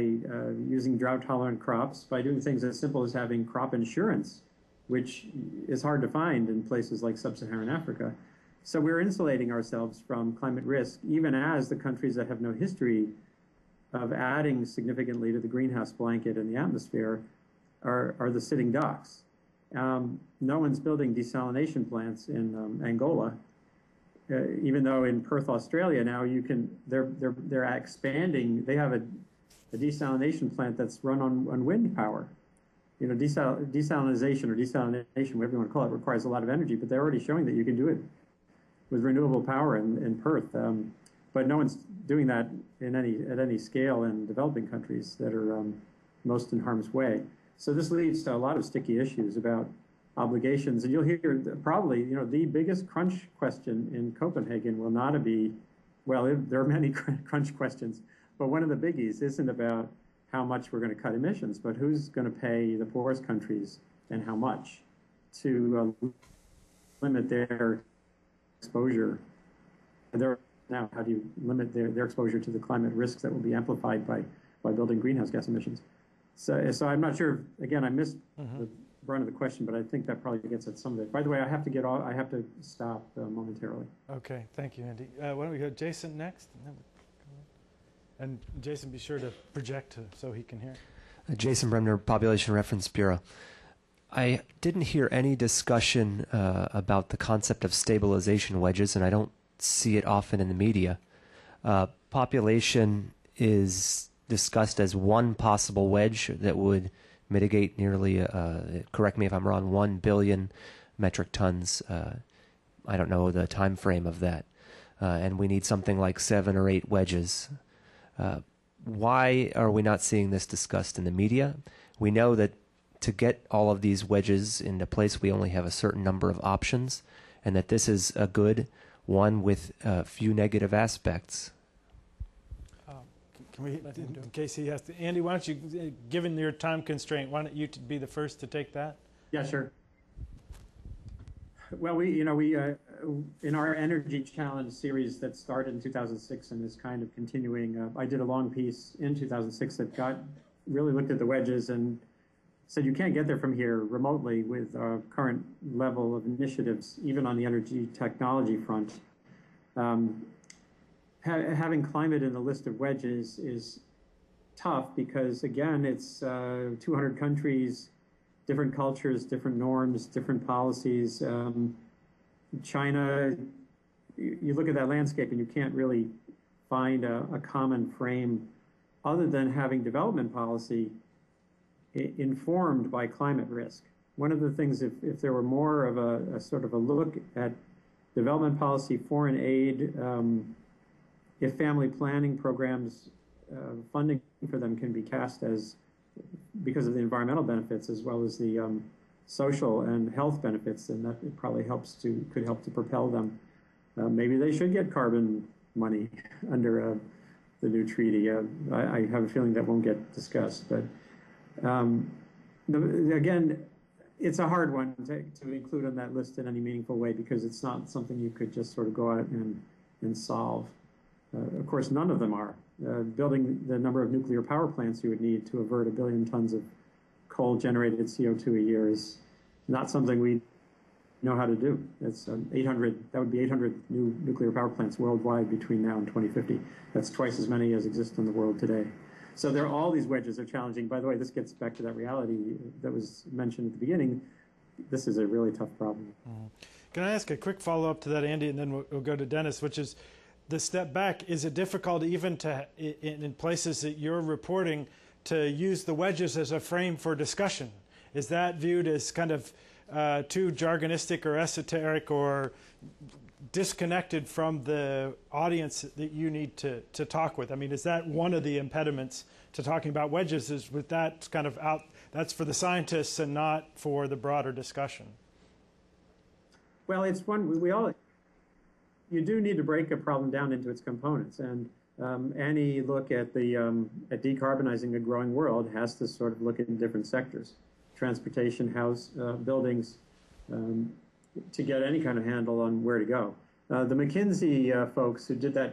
Speaker 3: using drought-tolerant crops, by doing things as simple as having crop insurance, which is hard to find in places like sub-Saharan Africa. So we're insulating ourselves from climate risk, even as the countries that have no history of adding significantly to the greenhouse blanket in the atmosphere are the sitting ducks. No one's building desalination plants in Angola, even though in Perth, Australia now they're expanding. They have a desalination plant that's run on wind power. Desalination or desalination, whatever you want to call it, requires a lot of energy, but they're already showing that you can do it with renewable power in Perth. But no one's doing that at any scale in developing countries that are most in harm's way. So this leads to a lot of sticky issues about obligations. And you'll hear probably, the biggest crunch question in Copenhagen will not be, well, there are many crunch questions, but one of the biggies isn't about how much we're going to cut emissions, but who's going to pay the poorest countries and how much to limit their exposure. Now, how do you limit their exposure to the climate risks that will be amplified by building greenhouse gas emissions? So I'm not sure. Again, I missed the brunt of the question, but I think that probably gets at some of it. By the way, I have to stop momentarily.
Speaker 1: Okay, thank you, Andy. Why don't we go Jason next? And Jason, be sure to project so he can hear.
Speaker 7: Jason Bremner, Population Reference Bureau. I didn't hear any discussion about the concept of stabilization wedges, and I don't see it often in the media. Population is discussed as one possible wedge that would mitigate nearly, correct me if I'm wrong, 1 billion metric tons. I don't know the time frame of that. And we need something like 7 or 8 wedges. Why are we not seeing this discussed in the media? We know that to get all of these wedges into place, we only have a certain number of options, and that this is a good one with a few negative aspects.
Speaker 1: Can we, in case he has to, Andy, why don't you, given your time constraint, why don't you be the first to take that?
Speaker 3: Yeah, sure. Well, we in our Energy Challenge series that started in 2006 and is kind of continuing, I did a long piece in 2006 that really looked at the wedges and said you can't get there from here remotely with our current level of initiatives, even on the energy technology front. having climate in the list of wedges is tough because, again, it's 200 countries, different cultures, different norms, different policies. China, you look at that landscape and you can't really find a common frame other than having development policy informed by climate risk. One of the things, if there were more of a sort of a look at development policy, foreign aid, if family planning programs, funding for them can be cast as, because of the environmental benefits as well as the social and health benefits, then that it probably could help to propel them. Maybe they should get carbon money under the new treaty. I have a feeling that won't get discussed, but again, it's a hard one to include on that list in any meaningful way because it's not something you could just sort of go out and solve. Of course, none of them are. Building the number of nuclear power plants you would need to avert 1 billion tons of coal-generated CO2 a year is not something we know how to do. It's 800. That would be 800 new nuclear power plants worldwide between now and 2050. That's twice as many as exist in the world today. So there are all these wedges are challenging. By the way, this gets back to that reality that was mentioned at the beginning. This is a really tough problem.
Speaker 1: Can I ask a quick follow-up to that, Andy, and then we'll go to Dennis, which is the step back. Is it difficult even to, in places that you're reporting, to use the wedges as a frame for discussion? Is that viewed as kind of too jargonistic or esoteric or disconnected from the audience that you need to talk with? I mean, is that one of the impediments to talking about wedges, is with that kind of out, that's for the scientists and not for the broader discussion?
Speaker 3: Well, it's one, you do need to break a problem down into its components. And any look at at decarbonizing a growing world has to sort of look at different sectors. Transportation, house, buildings, to get any kind of handle on where to go. The McKinsey folks who did that,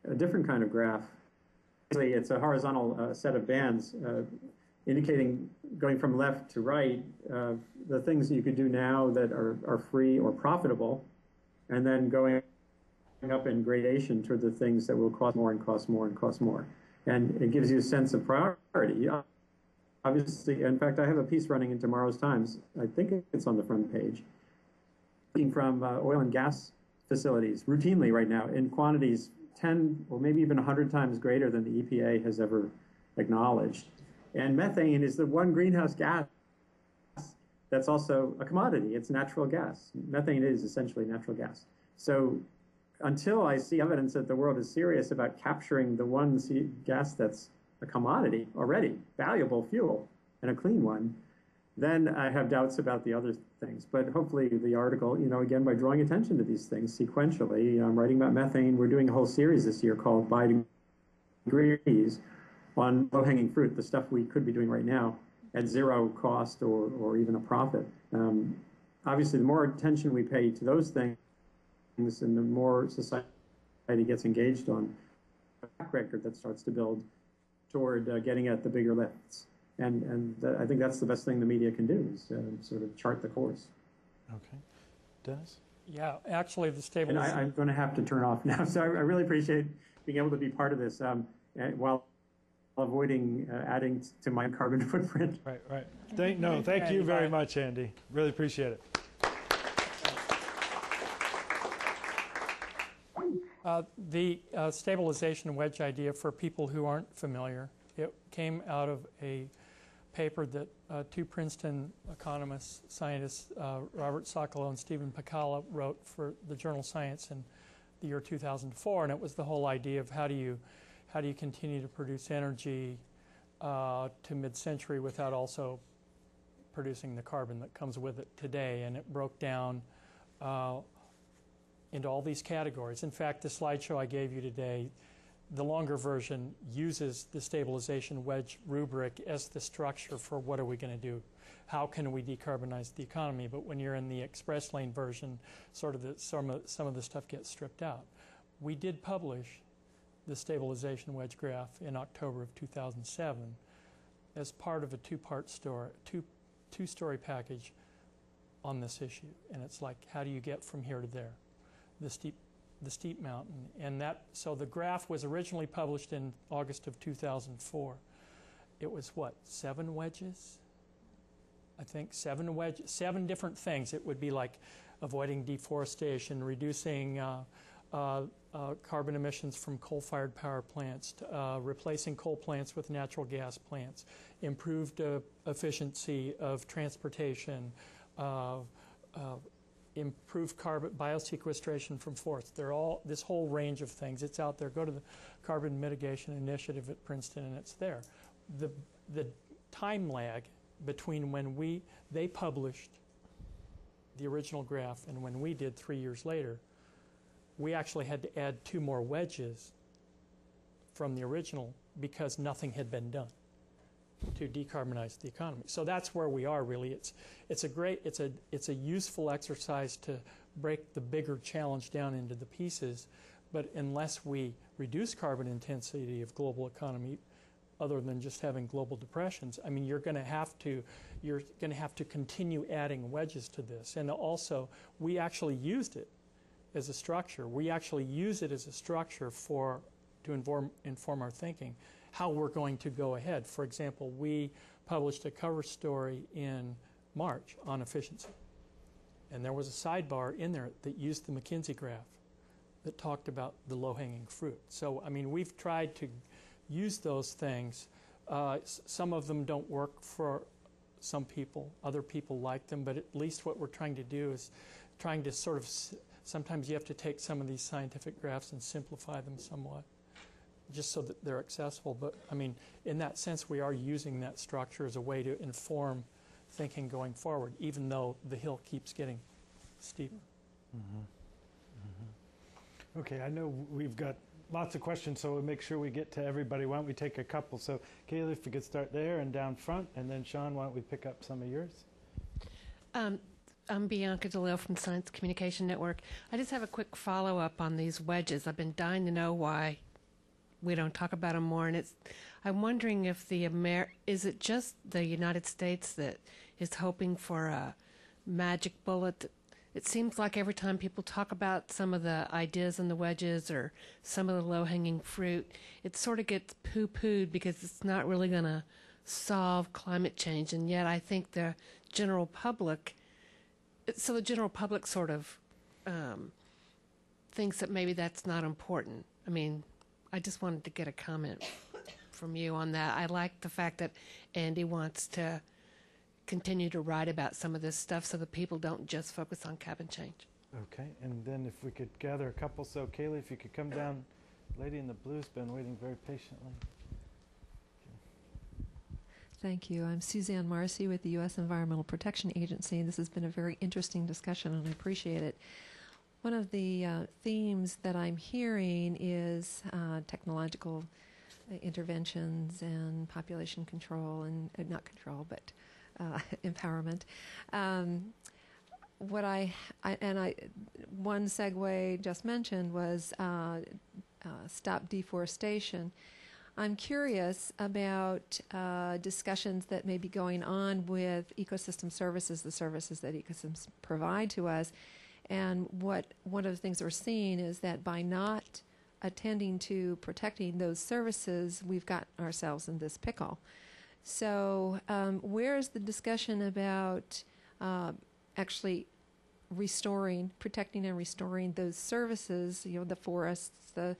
Speaker 3: a different kind of graph. It's a horizontal set of bands indicating, going from left to right, the things that you could do now that are free or profitable, and then going up in gradation toward the things that will cost more and cost more and cost more. And it gives you a sense of priority. Obviously, in fact, I have a piece running in tomorrow's Times. I think it's on the front page. From oil and gas facilities routinely right now in quantities 10 or maybe even 100 times greater than the EPA has ever acknowledged. And methane is the one greenhouse gas that's also a commodity. It's natural gas. Methane is essentially natural gas. So until I see evidence that the world is serious about capturing the one gas that's a commodity already, valuable fuel, and a clean one, then I have doubts about the other things. But hopefully the article, again, by drawing attention to these things sequentially, I'm writing about methane. We're doing a whole series this year called By Degrees on low-hanging fruit, the stuff we could be doing right now at zero cost or even a profit. Obviously, the more attention we pay to those things and the more society gets engaged on a track record that starts to build toward getting at the bigger lifts. And I think that's the best thing the media can do, is sort of chart the course.
Speaker 1: Okay. Dennis?
Speaker 2: Yeah, actually the stabilization...
Speaker 3: And I'm going to have to turn off now, so I really appreciate being able to be part of this while avoiding adding to my carbon footprint.
Speaker 1: Right. Thank you very much, Andy. Really appreciate it.
Speaker 2: The stabilization wedge idea, for people who aren't familiar, it came out of a paper that two Princeton economists, scientists, Robert Socolow and Stephen Pacala, wrote for the journal Science in the year 2004, and it was the whole idea of how do you continue to produce energy to mid-century without also producing the carbon that comes with it today, and it broke down into all these categories. In fact, the slideshow I gave you today, the longer version uses the stabilization wedge rubric as the structure for what are we going to do, how can we decarbonize the economy. But when you're in the express lane version, sort of some of the stuff gets stripped out. We did publish the stabilization wedge graph in October of 2007 as part of a two-story package on this issue. And it's like, how do you get from here to there? the steep mountain. And so the graph was originally published in August of 2004. It was what, 7 wedges? I think 7 wedges, 7 different things. It would be like avoiding deforestation, reducing carbon emissions from coal-fired power plants, replacing coal plants with natural gas plants, improved efficiency of transportation, improved biosequestration from forests. They're all this whole range of things. It's out there. Go to the Carbon Mitigation Initiative at Princeton, and it's there. The time lag between when they published the original graph and when we did 3 years later, we actually had to add 2 more wedges from the original because nothing had been done to decarbonize the economy. So that's where we are really. It's a useful exercise to break the bigger challenge down into the pieces, but unless we reduce carbon intensity of global economy, other than just having global depressions, I mean, you're going to have to continue adding wedges to this. And also, we actually used it as a structure. We actually use it as a structure to inform our thinking, how we're going to go ahead. For example, we published a cover story in March on efficiency. And there was a sidebar in there that used the McKinsey graph that talked about the low-hanging fruit. So, I mean, we've tried to use those things. Some of them don't work for some people. Other people like them. But at least what we're trying to do is trying to sort of, sometimes you have to take some of these scientific graphs and simplify them somewhat, just so that they're accessible. But, I mean, in that sense, we are using that structure as a way to inform thinking going forward, even though the hill keeps getting steeper.
Speaker 1: Mm-hmm. Mm-hmm. Okay, I know we've got lots of questions, so we'll make sure we get to everybody. Why don't we take a couple? So, Kaylee, if we could start there and down front, and then Sean, why don't we pick up some of yours?
Speaker 8: I'm Bianca DeLille from Science Communication Network. I just have a quick follow-up on these wedges. I've been dying to know why we don't talk about them more, and I'm wondering if is it just the United States that is hoping for a magic bullet? It seems like every time people talk about some of the ideas in the wedges or some of the low-hanging fruit, it sort of gets poo-pooed because it's not really going to solve climate change, and yet I think the general public sort of thinks that maybe that's not important. I mean, I just wanted to get a comment from you on that. I like the fact that Andy wants to continue to write about some of this stuff so that people don't just focus on climate change.
Speaker 1: Okay, and then if we could gather a couple. So, Kaylee, if you could come down. Lady in the blue's been waiting very patiently.
Speaker 9: Thank you. I'm Suzanne Marcy with the U.S. Environmental Protection Agency. This has been a very interesting discussion, and I appreciate it. One of the themes that I'm hearing is technological interventions and population control, and not control, but empowerment. One segue just mentioned was stop deforestation. I'm curious about discussions that may be going on with ecosystem services, the services that ecosystems provide to us. And one of the things we're seeing is that by not attending to protecting those services, we've got ourselves in this pickle. So where is the discussion about actually protecting and restoring those services, the forests, the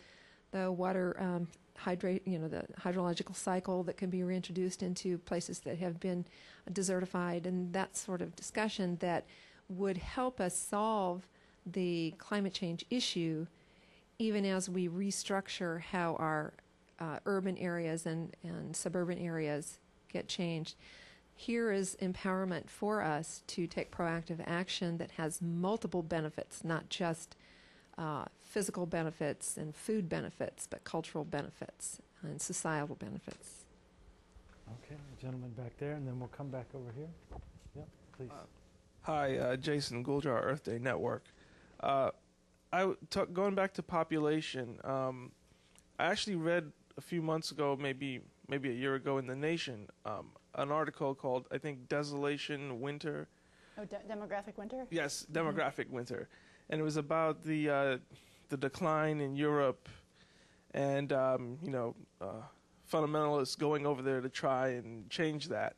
Speaker 9: water, the hydrological cycle that can be reintroduced into places that have been desertified, and that sort of discussion that would help us solve the climate change issue, even as we restructure how our urban areas and suburban areas get changed. Here is empowerment for us to take proactive action that has multiple benefits, not just physical benefits and food benefits, but cultural benefits and societal benefits.
Speaker 1: Okay, the gentleman back there, and then we'll come back over here. Yep, please.
Speaker 10: Hi, Jason Guljar, Earth Day Network. Going back to population, I actually read a few months ago, maybe a year ago in The Nation, an article called, I think, Desolation Winter.
Speaker 4: Oh, demographic winter?
Speaker 10: Yes, demographic winter. and it was about the decline in Europe, and fundamentalists going over there to try and change that.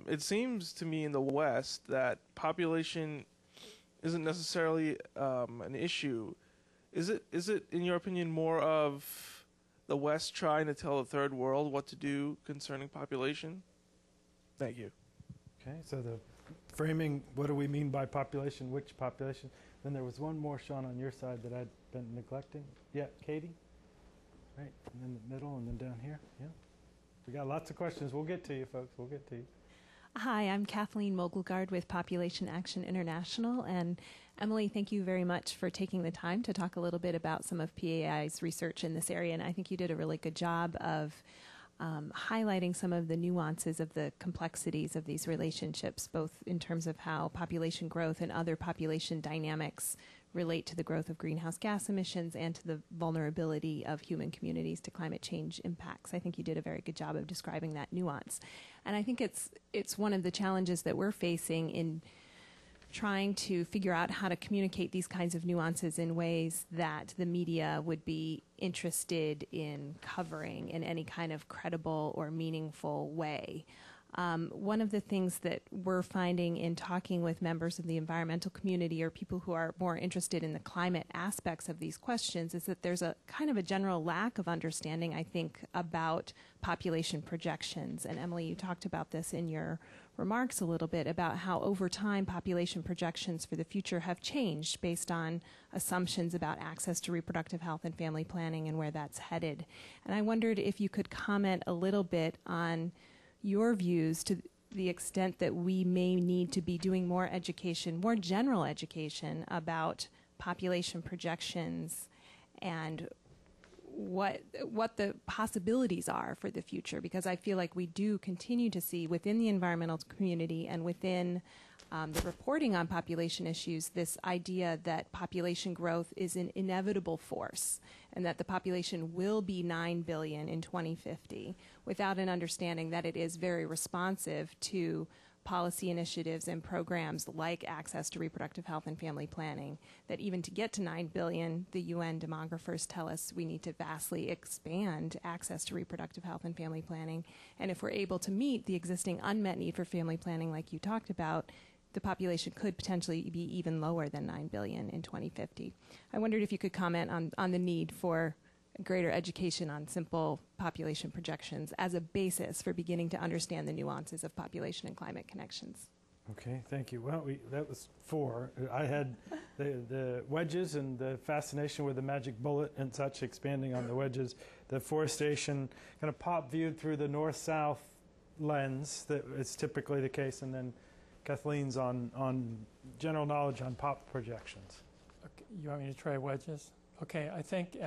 Speaker 10: It seems to me in the West that population isn't necessarily an issue. Is it, in your opinion, more of the West trying to tell the third world what to do concerning population? Thank you.
Speaker 1: Okay, so the framing, what do we mean by population, which population? Then there was one more, Sean, on your side that I'd been neglecting. Yeah, Katie? Right, and then the middle, and then down here. Yeah. We got lots of questions. We'll get to you, folks. We'll get to you.
Speaker 11: Hi, I'm Kathleen Mogelgard with Population Action International. And Emily, thank you very much for taking the time to talk a little bit about some of PAI's research in this area. And I think you did a really good job of highlighting some of the nuances of the complexities of these relationships, both in terms of how population growth and other population dynamics relate to the growth of greenhouse gas emissions and to the vulnerability of human communities to climate change impacts. I think you did a very good job of describing that nuance. And I think it's one of the challenges that we're facing in trying to figure out how to communicate these kinds of nuances in ways that the media would be interested in covering in any kind of credible or meaningful way. One of the things that we're finding in talking with members of the environmental community or people who are more interested in the climate aspects of these questions is that there's a kind of a general lack of understanding, I think, about population projections. And Emily, you talked about this in your remarks a little bit about how over time population projections for the future have changed based on assumptions about access to reproductive health and family planning and where that's headed. And I wondered if you could comment a little bit on your views to the extent that we may need to be doing more education, more general education about population projections and what the possibilities are for the future, because I feel like we do continue to see within the environmental community and within the reporting on population issues this idea that population growth is an inevitable force and that the population will be 9 billion in 2050 without an understanding that it is very responsive to policy initiatives and programs like access to reproductive health and family planning, that even to get to 9 billion, the UN demographers tell us we need to vastly expand access to reproductive health and family planning. And if we're able to meet the existing unmet need for family planning like you talked about, the population could potentially be even lower than 9 billion in 2050. I wondered if you could comment on the need for greater education on simple population projections as a basis for beginning to understand the nuances of population and climate connections.
Speaker 1: Okay, thank you. Well, that was 4. I had the wedges and the fascination with the magic bullet and such, expanding on the wedges, the forestation, kind of pop viewed through the north-south lens that is typically the case, and then Kathleen's on general knowledge on pop projections.
Speaker 2: Okay, you want me to try wedges? Okay, I think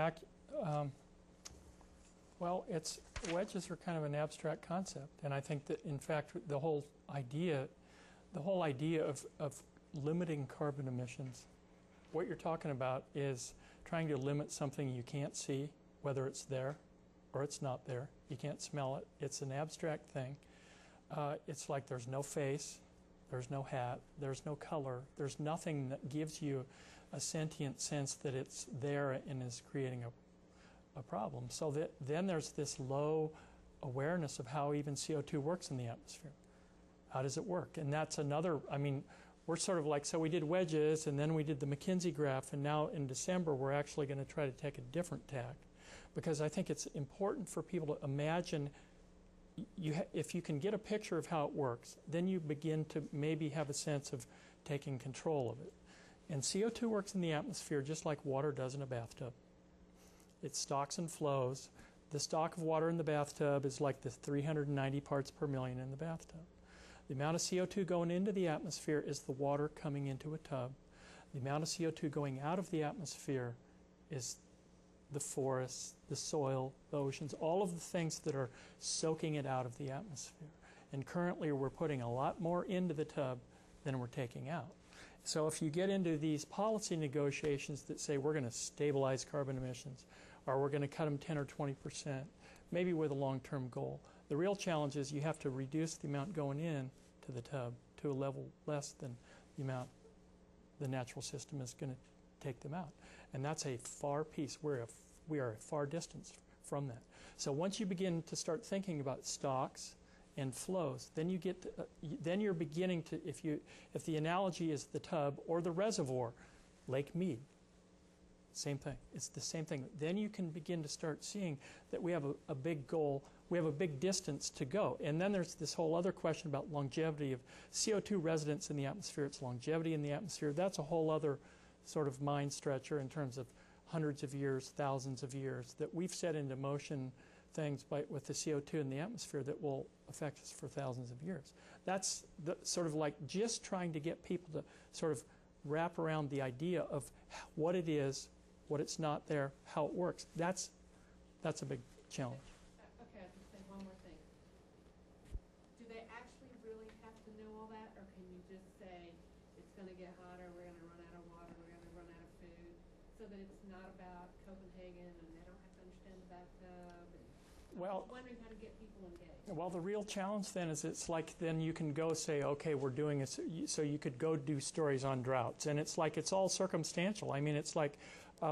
Speaker 2: wedges are kind of an abstract concept, and I think that in fact the whole idea of limiting carbon emissions, what you're talking about is trying to limit something you can't see, whether it's there or it's not there. You can't smell it. It's an abstract thing. It's like there's no face, there's no hat, there's no color, there's nothing that gives you a sentient sense that it's there and is creating a problem. So that then there's this low awareness of how even CO2 works in the atmosphere. How does it work? And that's another, I mean, we're sort of like, so we did wedges and then we did the McKinsey graph, and now in December we're actually going to try to take a different tack, because I think it's important for people to imagine if you can get a picture of how it works, then you begin to maybe have a sense of taking control of it. And CO2 works in the atmosphere just like water does in a bathtub. It stocks and flows. The stock of water in the bathtub is like the 390 parts per million in the bathtub. The amount of CO2 going into the atmosphere is the water coming into a tub. The amount of CO2 going out of the atmosphere is the forests, the soil, the oceans, all of the things that are soaking it out of the atmosphere. And currently we're putting a lot more into the tub than we're taking out. So if you get into these policy negotiations that say we're going to stabilize carbon emissions, or we're going to cut them 10 or 20%, maybe with a long-term goal, the real challenge is you have to reduce the amount going in to the tub to a level less than the amount the natural system is going to take them out. And that's a far piece. We are a far distance from that. So once you begin to start thinking about stocks and flows, then you get then you're beginning to, if the analogy is the tub or the reservoir, Lake Mead, same thing. It's the same thing. Then you can begin to start seeing that we have a big goal, we have a big distance to go. And then there's this whole other question about longevity of CO2 residence in the atmosphere, its longevity in the atmosphere. That's a whole other sort of mind stretcher in terms of hundreds of years, thousands of years, that we've set into motion things with the CO2 in the atmosphere that will affect us for thousands of years. That's sort of like just trying to get people to sort of wrap around the idea of what it is, what it's not there, how it works. That's a big challenge.
Speaker 8: Okay, I'll just say one more thing. Do they actually really have to know all that, or can you just say it's going to get hotter, we're going to run out of water, we're going to run out of food, so that it's not about Copenhagen and they don't have to understand the bathtub?
Speaker 2: Well,
Speaker 8: I'm wondering how to get people engaged.
Speaker 2: Well, the real challenge then is it's like then you can go say, okay, we're doing this. So you could go do stories on droughts. And it's like it's all circumstantial. I mean, it's like,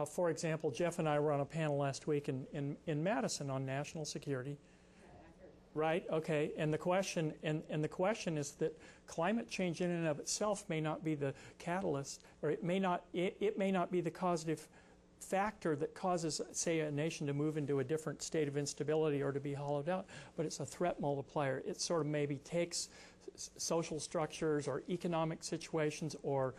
Speaker 2: for example, Jeff and I were on a panel last week in Madison on national security. Right? Okay. And the question the question is that climate change in and of itself may not be the catalyst, or it may not be the causative factor that causes, say, a nation to move into a different state of instability or to be hollowed out, but it's a threat multiplier. It sort of maybe takes social structures or economic situations or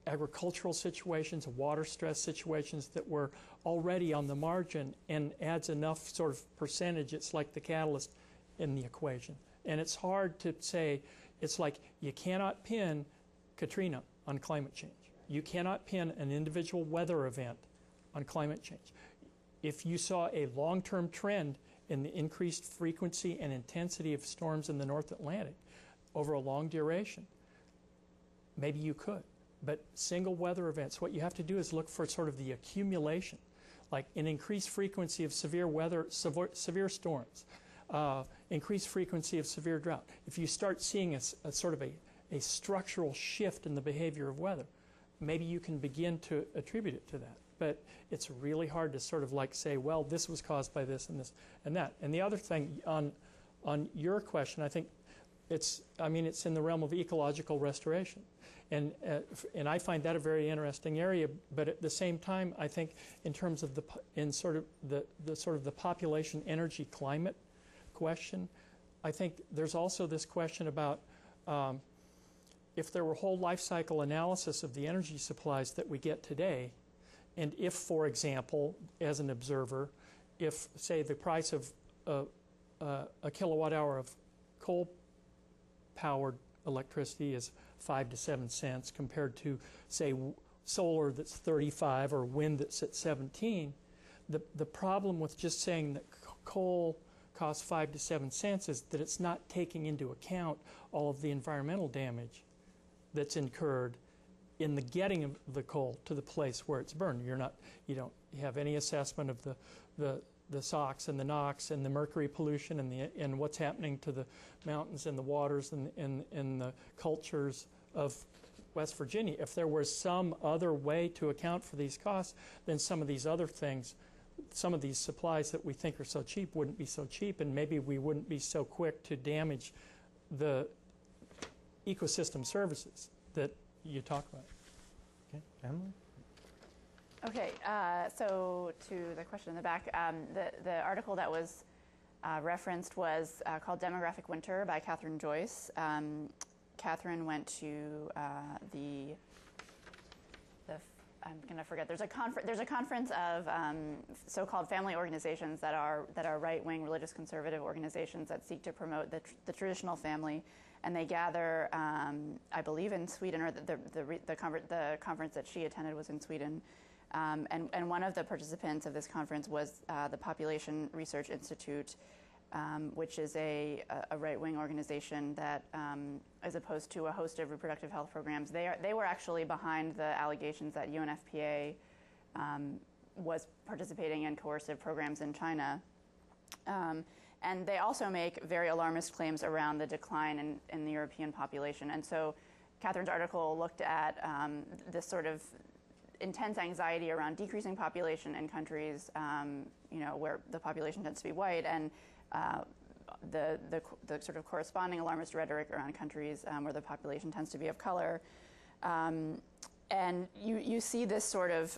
Speaker 2: agricultural situations, water stress situations that were already on the margin and adds enough sort of percentage. It's like the catalyst in the equation. And it's hard to say, it's like you cannot pin Katrina on climate change. You cannot pin an individual weather event on climate change. If you saw a long-term trend in the increased frequency and intensity of storms in the North Atlantic over a long duration, maybe you could. But single weather events, what you have to do is look for sort of the accumulation, like an increased frequency of severe weather, severe storms, increased frequency of severe drought. If you start seeing a sort of a structural shift in the behavior of weather, maybe you can begin to attribute it to that. But it's really hard to sort of like say, well, this was caused by this and this and that. And the other thing on your question, I think it's in the realm of ecological restoration. And I find that a very interesting area. But at the same time, I think in terms of the population energy climate question, I think there's also this question about if there were whole life cycle analysis of the energy supplies that we get today, and if, for example, as an observer, if, say, the price of a kilowatt hour of coal-powered electricity is 5 to 7 cents compared to, say, solar that's 35 or wind that's at 17, the problem with just saying that coal costs 5 to 7 cents is that it's not taking into account all of the environmental damage that's incurred in the getting of the coal to the place where it's burned. You don't have any assessment of the SOx and the NOx and the mercury pollution and what's happening to the mountains and the waters and the cultures of West Virginia. If there was some other way to account for these costs, then some of these other things, some of these supplies that we think are so cheap wouldn't be so cheap, and maybe we wouldn't be so quick to damage the ecosystem services that you talk about.
Speaker 1: Okay, Emily?
Speaker 4: Okay, so to the question in the back, the article that was referenced was called Demographic Winter by Catherine Joyce. Catherine went to I'm going to forget. There's a conference of so-called family organizations that are right-wing religious conservative organizations that seek to promote the traditional family, and they gather, I believe, in Sweden, or the conference that she attended was in Sweden, and one of the participants of this conference was the Population Research Institute, which is a right-wing organization that is opposed to a host of reproductive health programs. They were actually behind the allegations that UNFPA was participating in coercive programs in China. And they also make very alarmist claims around the decline in the European population. And so Catherine's article looked at this sort of intense anxiety around decreasing population in countries, where the population tends to be white, and the sort of corresponding alarmist rhetoric around countries where the population tends to be of color. And you see this sort of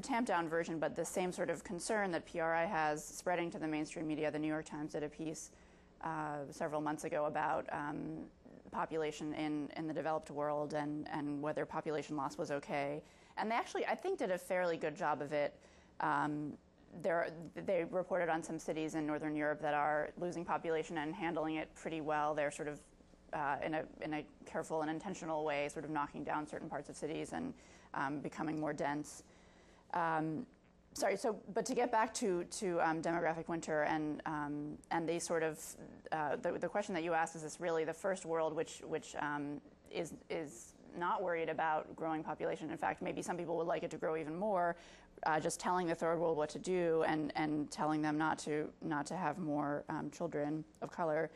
Speaker 4: tamped down version, but the same sort of concern that PRI has spreading to the mainstream media. The New York Times did a piece several months ago about population in the developed world and whether population loss was okay. And they actually, I think, did a fairly good job of it. They reported on some cities in Northern Europe that are losing population and handling it pretty well. They're sort of in a careful and intentional way, sort of knocking down certain parts of cities and becoming more dense. But to get back to demographic winter and the sort of the question that you asked, is this really the first world which is not worried about growing population? In fact, maybe some people would like it to grow even more. Just telling the third world what to do and telling them not to have more children of color.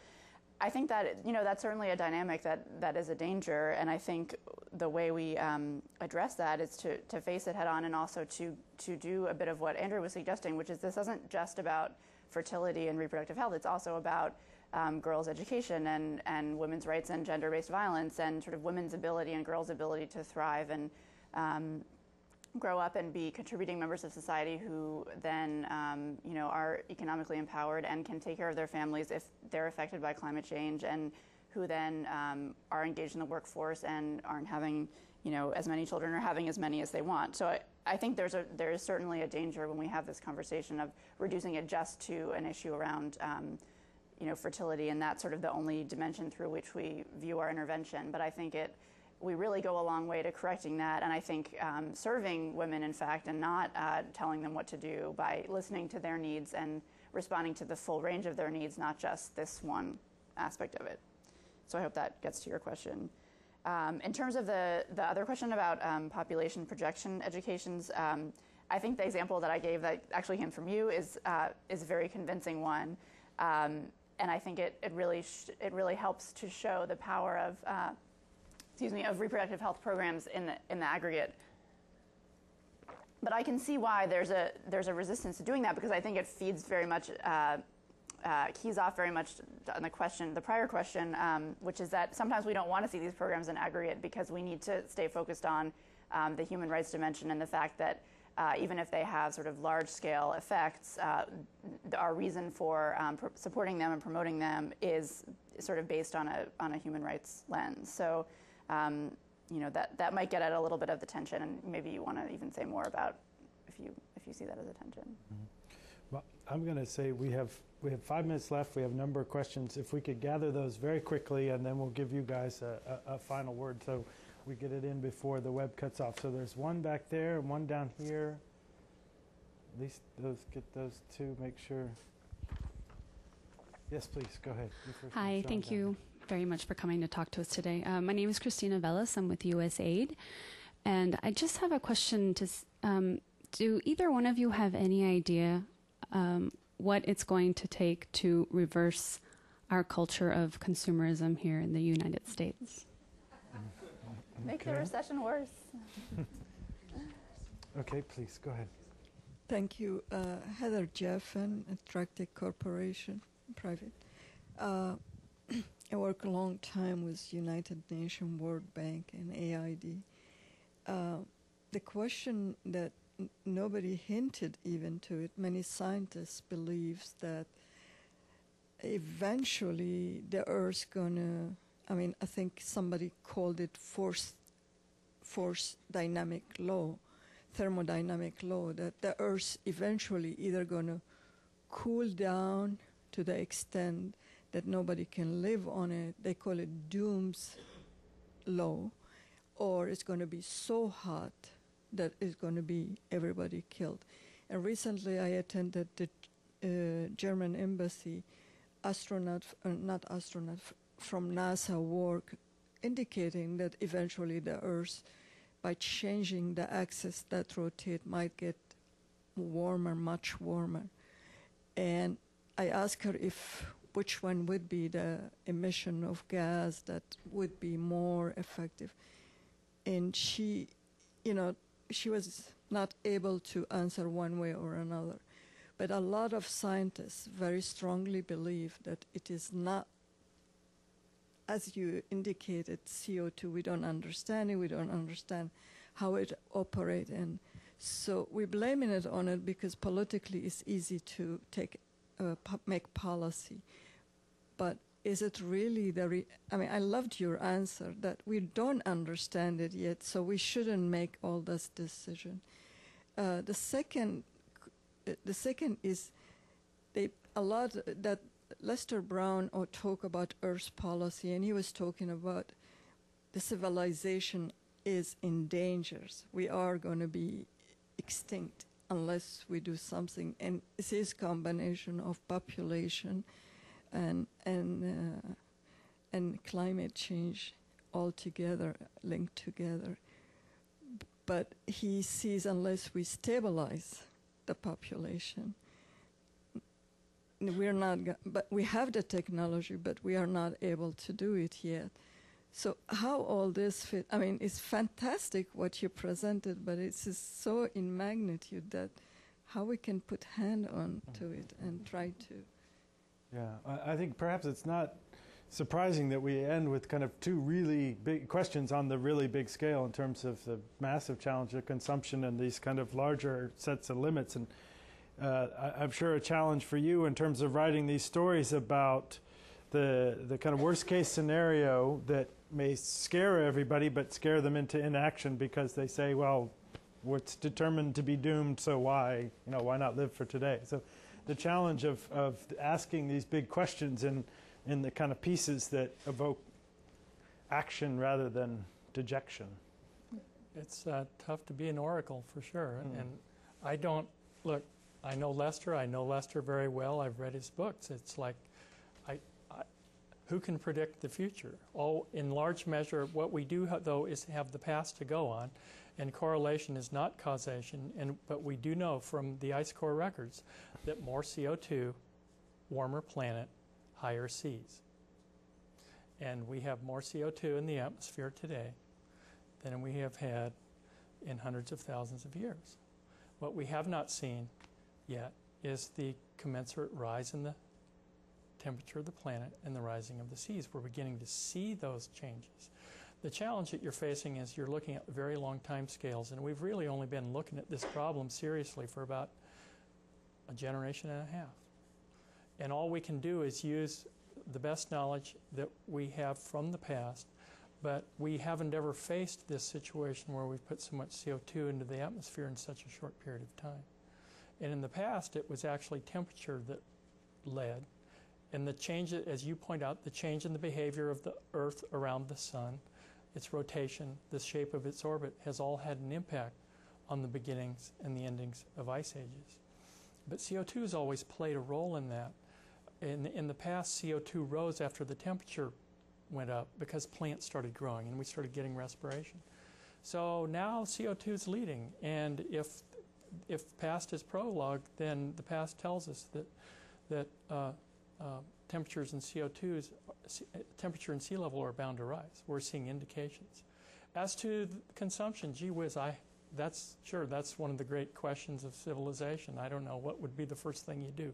Speaker 4: I think that that's certainly a dynamic that is a danger, and I think the way we address that is to face it head on, and also to do a bit of what Andrew was suggesting, which is this isn't just about fertility and reproductive health. It's also about girls' education and women's rights and gender-based violence and sort of women's ability and girls' ability to thrive and grow up and be contributing members of society who then are economically empowered and can take care of their families if they're affected by climate change, and who then are engaged in the workforce and aren't having as many children or having as many as they want. So I think there is certainly a danger when we have this conversation of reducing it just to an issue around fertility, and that's sort of the only dimension through which we view our intervention. But I think we really go a long way to correcting that, and I think serving women, in fact, and not telling them what to do by listening to their needs and responding to the full range of their needs, not just this one aspect of it. So I hope that gets to your question. In terms of the other question about population projection educations, I think the example that I gave that actually came from you is a very convincing one, and I think it really helps to show the power of reproductive health programs in the aggregate. But I can see why there's a resistance to doing that, because I think it feeds very much, keys off very much on the prior question, which is that sometimes we don't want to see these programs in aggregate because we need to stay focused on the human rights dimension and the fact that even if they have sort of large-scale effects, our reason for supporting them and promoting them is sort of based on a human rights lens. So. That might get at a little bit of the tension, and maybe you want to even say more about if you see that as a tension.
Speaker 1: Mm-hmm. Well, I'm going to say we have 5 minutes left. We have a number of questions. If we could gather those very quickly, and then we'll give you guys a final word, so we get it in before the web cuts off. So there's one back there and one down here. At least get those two. Make sure. Yes, please go ahead.
Speaker 12: Hi, thank you very much for coming to talk to us today. My name is Christina Velas. I'm with USAID. And I just have a question to, do either one of you have any idea what it's going to take to reverse our culture of consumerism here in the United States?
Speaker 4: Make the recession worse.
Speaker 1: Okay, please, go ahead.
Speaker 13: Thank you. Heather Jeffen, Attractive Corporation, private. I work a long time with United Nations, World Bank, and AID. The question that nobody hinted even to it, many scientists believe that eventually the Earth's gonna, I think somebody called it force dynamic law, thermodynamic law, that the Earth's eventually either gonna cool down to the extent that nobody can live on it. They call it doom's law, or it's going to be so hot that it's going to be everybody killed. And recently I attended the German embassy, from NASA work, indicating that eventually the Earth, by changing the axis that rotate, might get warmer, much warmer. And I asked her if which one would be the emission of gas that would be more effective. And she, she was not able to answer one way or another. But a lot of scientists very strongly believe that it is not, as you indicated, CO2. We don't understand it. We don't understand how it operates. And so we're blaming it on it because politically it's easy to make policy. But is it really I loved your answer that we don't understand it yet, so we shouldn't make all this decision. The second is a lot that Lester Brown talk about Earth's policy, and he was talking about the civilization is in danger. We are going to be extinct unless we do something, and it is a combination of population and climate change all together, linked together. But he sees unless we stabilize the population, we're not. But we have the technology, but we are not able to do it yet. So how all this fit? I mean, it's fantastic what you presented, but it's just so in magnitude that how we can put hand on to it and try to.
Speaker 1: Yeah, I think perhaps it's not surprising that we end with kind of two really big questions on the really big scale in terms of the massive challenge of consumption and these kind of larger sets of limits. And I'm sure a challenge for you in terms of writing these stories about the kind of worst case scenario that may scare everybody but scare them into inaction because they say, well, what's determined to be doomed, so why not live for today? So the challenge of asking these big questions in the kind of pieces that evoke action rather than dejection.
Speaker 2: It's tough to be an oracle for sure. And I know Lester very well. I've read his books. It's like, who can predict the future? In large measure, what we do though is have the past to go on, and correlation is not causation. But we do know from the ice core records that more CO2, warmer planet, higher seas. And we have more CO2 in the atmosphere today than we have had in hundreds of thousands of years. What we have not seen yet is the commensurate rise in the temperature of the planet and the rising of the seas. We're beginning to see those changes. The challenge that you're facing is you're looking at very long time scales, and we've really only been looking at this problem seriously for about a generation and a half. And all we can do is use the best knowledge that we have from the past, but we haven't ever faced this situation where we've put so much CO2 into the atmosphere in such a short period of time. And in the past, it was actually temperature that led. And the change, as you point out, the change in the behavior of the Earth around the sun, its rotation, the shape of its orbit, has all had an impact on the beginnings and the endings of ice ages. But CO2 has always played a role in that. In the past, CO2 rose after the temperature went up because plants started growing and we started getting respiration. So now CO2 is leading, and if past is prologue, then the past tells us that temperatures and temperature and sea level are bound to rise. We're seeing indications. As to consumption, gee whiz, that's one of the great questions of civilization. I don't know, what would be the first thing you do?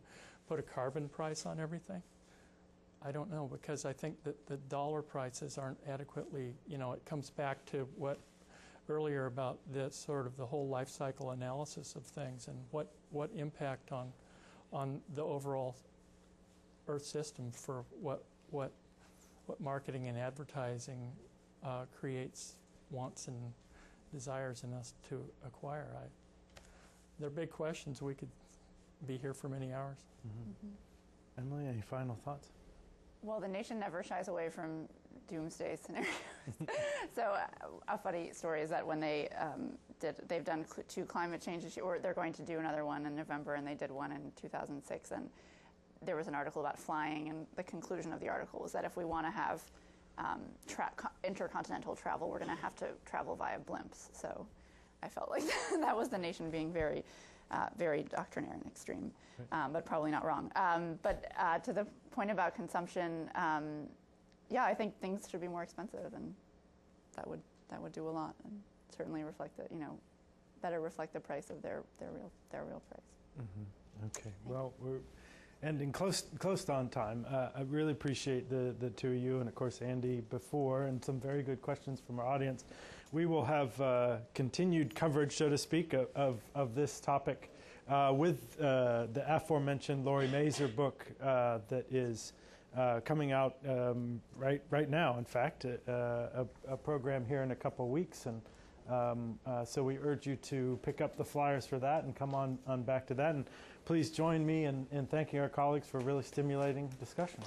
Speaker 2: Put a carbon price on everything? I don't know, because I think that the dollar prices aren't adequately, it comes back to what earlier about the sort of the whole life cycle analysis of things and what impact on the overall Earth system for what marketing and advertising creates wants and desires in us to acquire. They're big questions. We could be here for many hours.
Speaker 1: Emily, any final thoughts?
Speaker 4: Well, the nation never shies away from doomsday scenarios. So a funny story is that when they've done 2 climate changes, or they're going to do another one in November, and they did one in 2006, and there was an article about flying, and the conclusion of the article was that if we want to have intercontinental travel, we're going to have to travel via blimps. So I felt like that was the nation being very very doctrinaire and extreme, but probably not wrong. But to the point about consumption, yeah, I think things should be more expensive, and that would do a lot, and certainly reflect the, better reflect the price of their real price.
Speaker 1: Mm-hmm. Okay. Well, we're ending close on time. I really appreciate the two of you, and of course Andy before, and some very good questions from our audience. We will have continued coverage, so to speak, of this topic with the aforementioned Laurie Mazur book that is coming out right now. In fact, a program here in a couple of weeks, and so we urge you to pick up the flyers for that and come on back to that. And please join me in thanking our colleagues for a really stimulating discussion.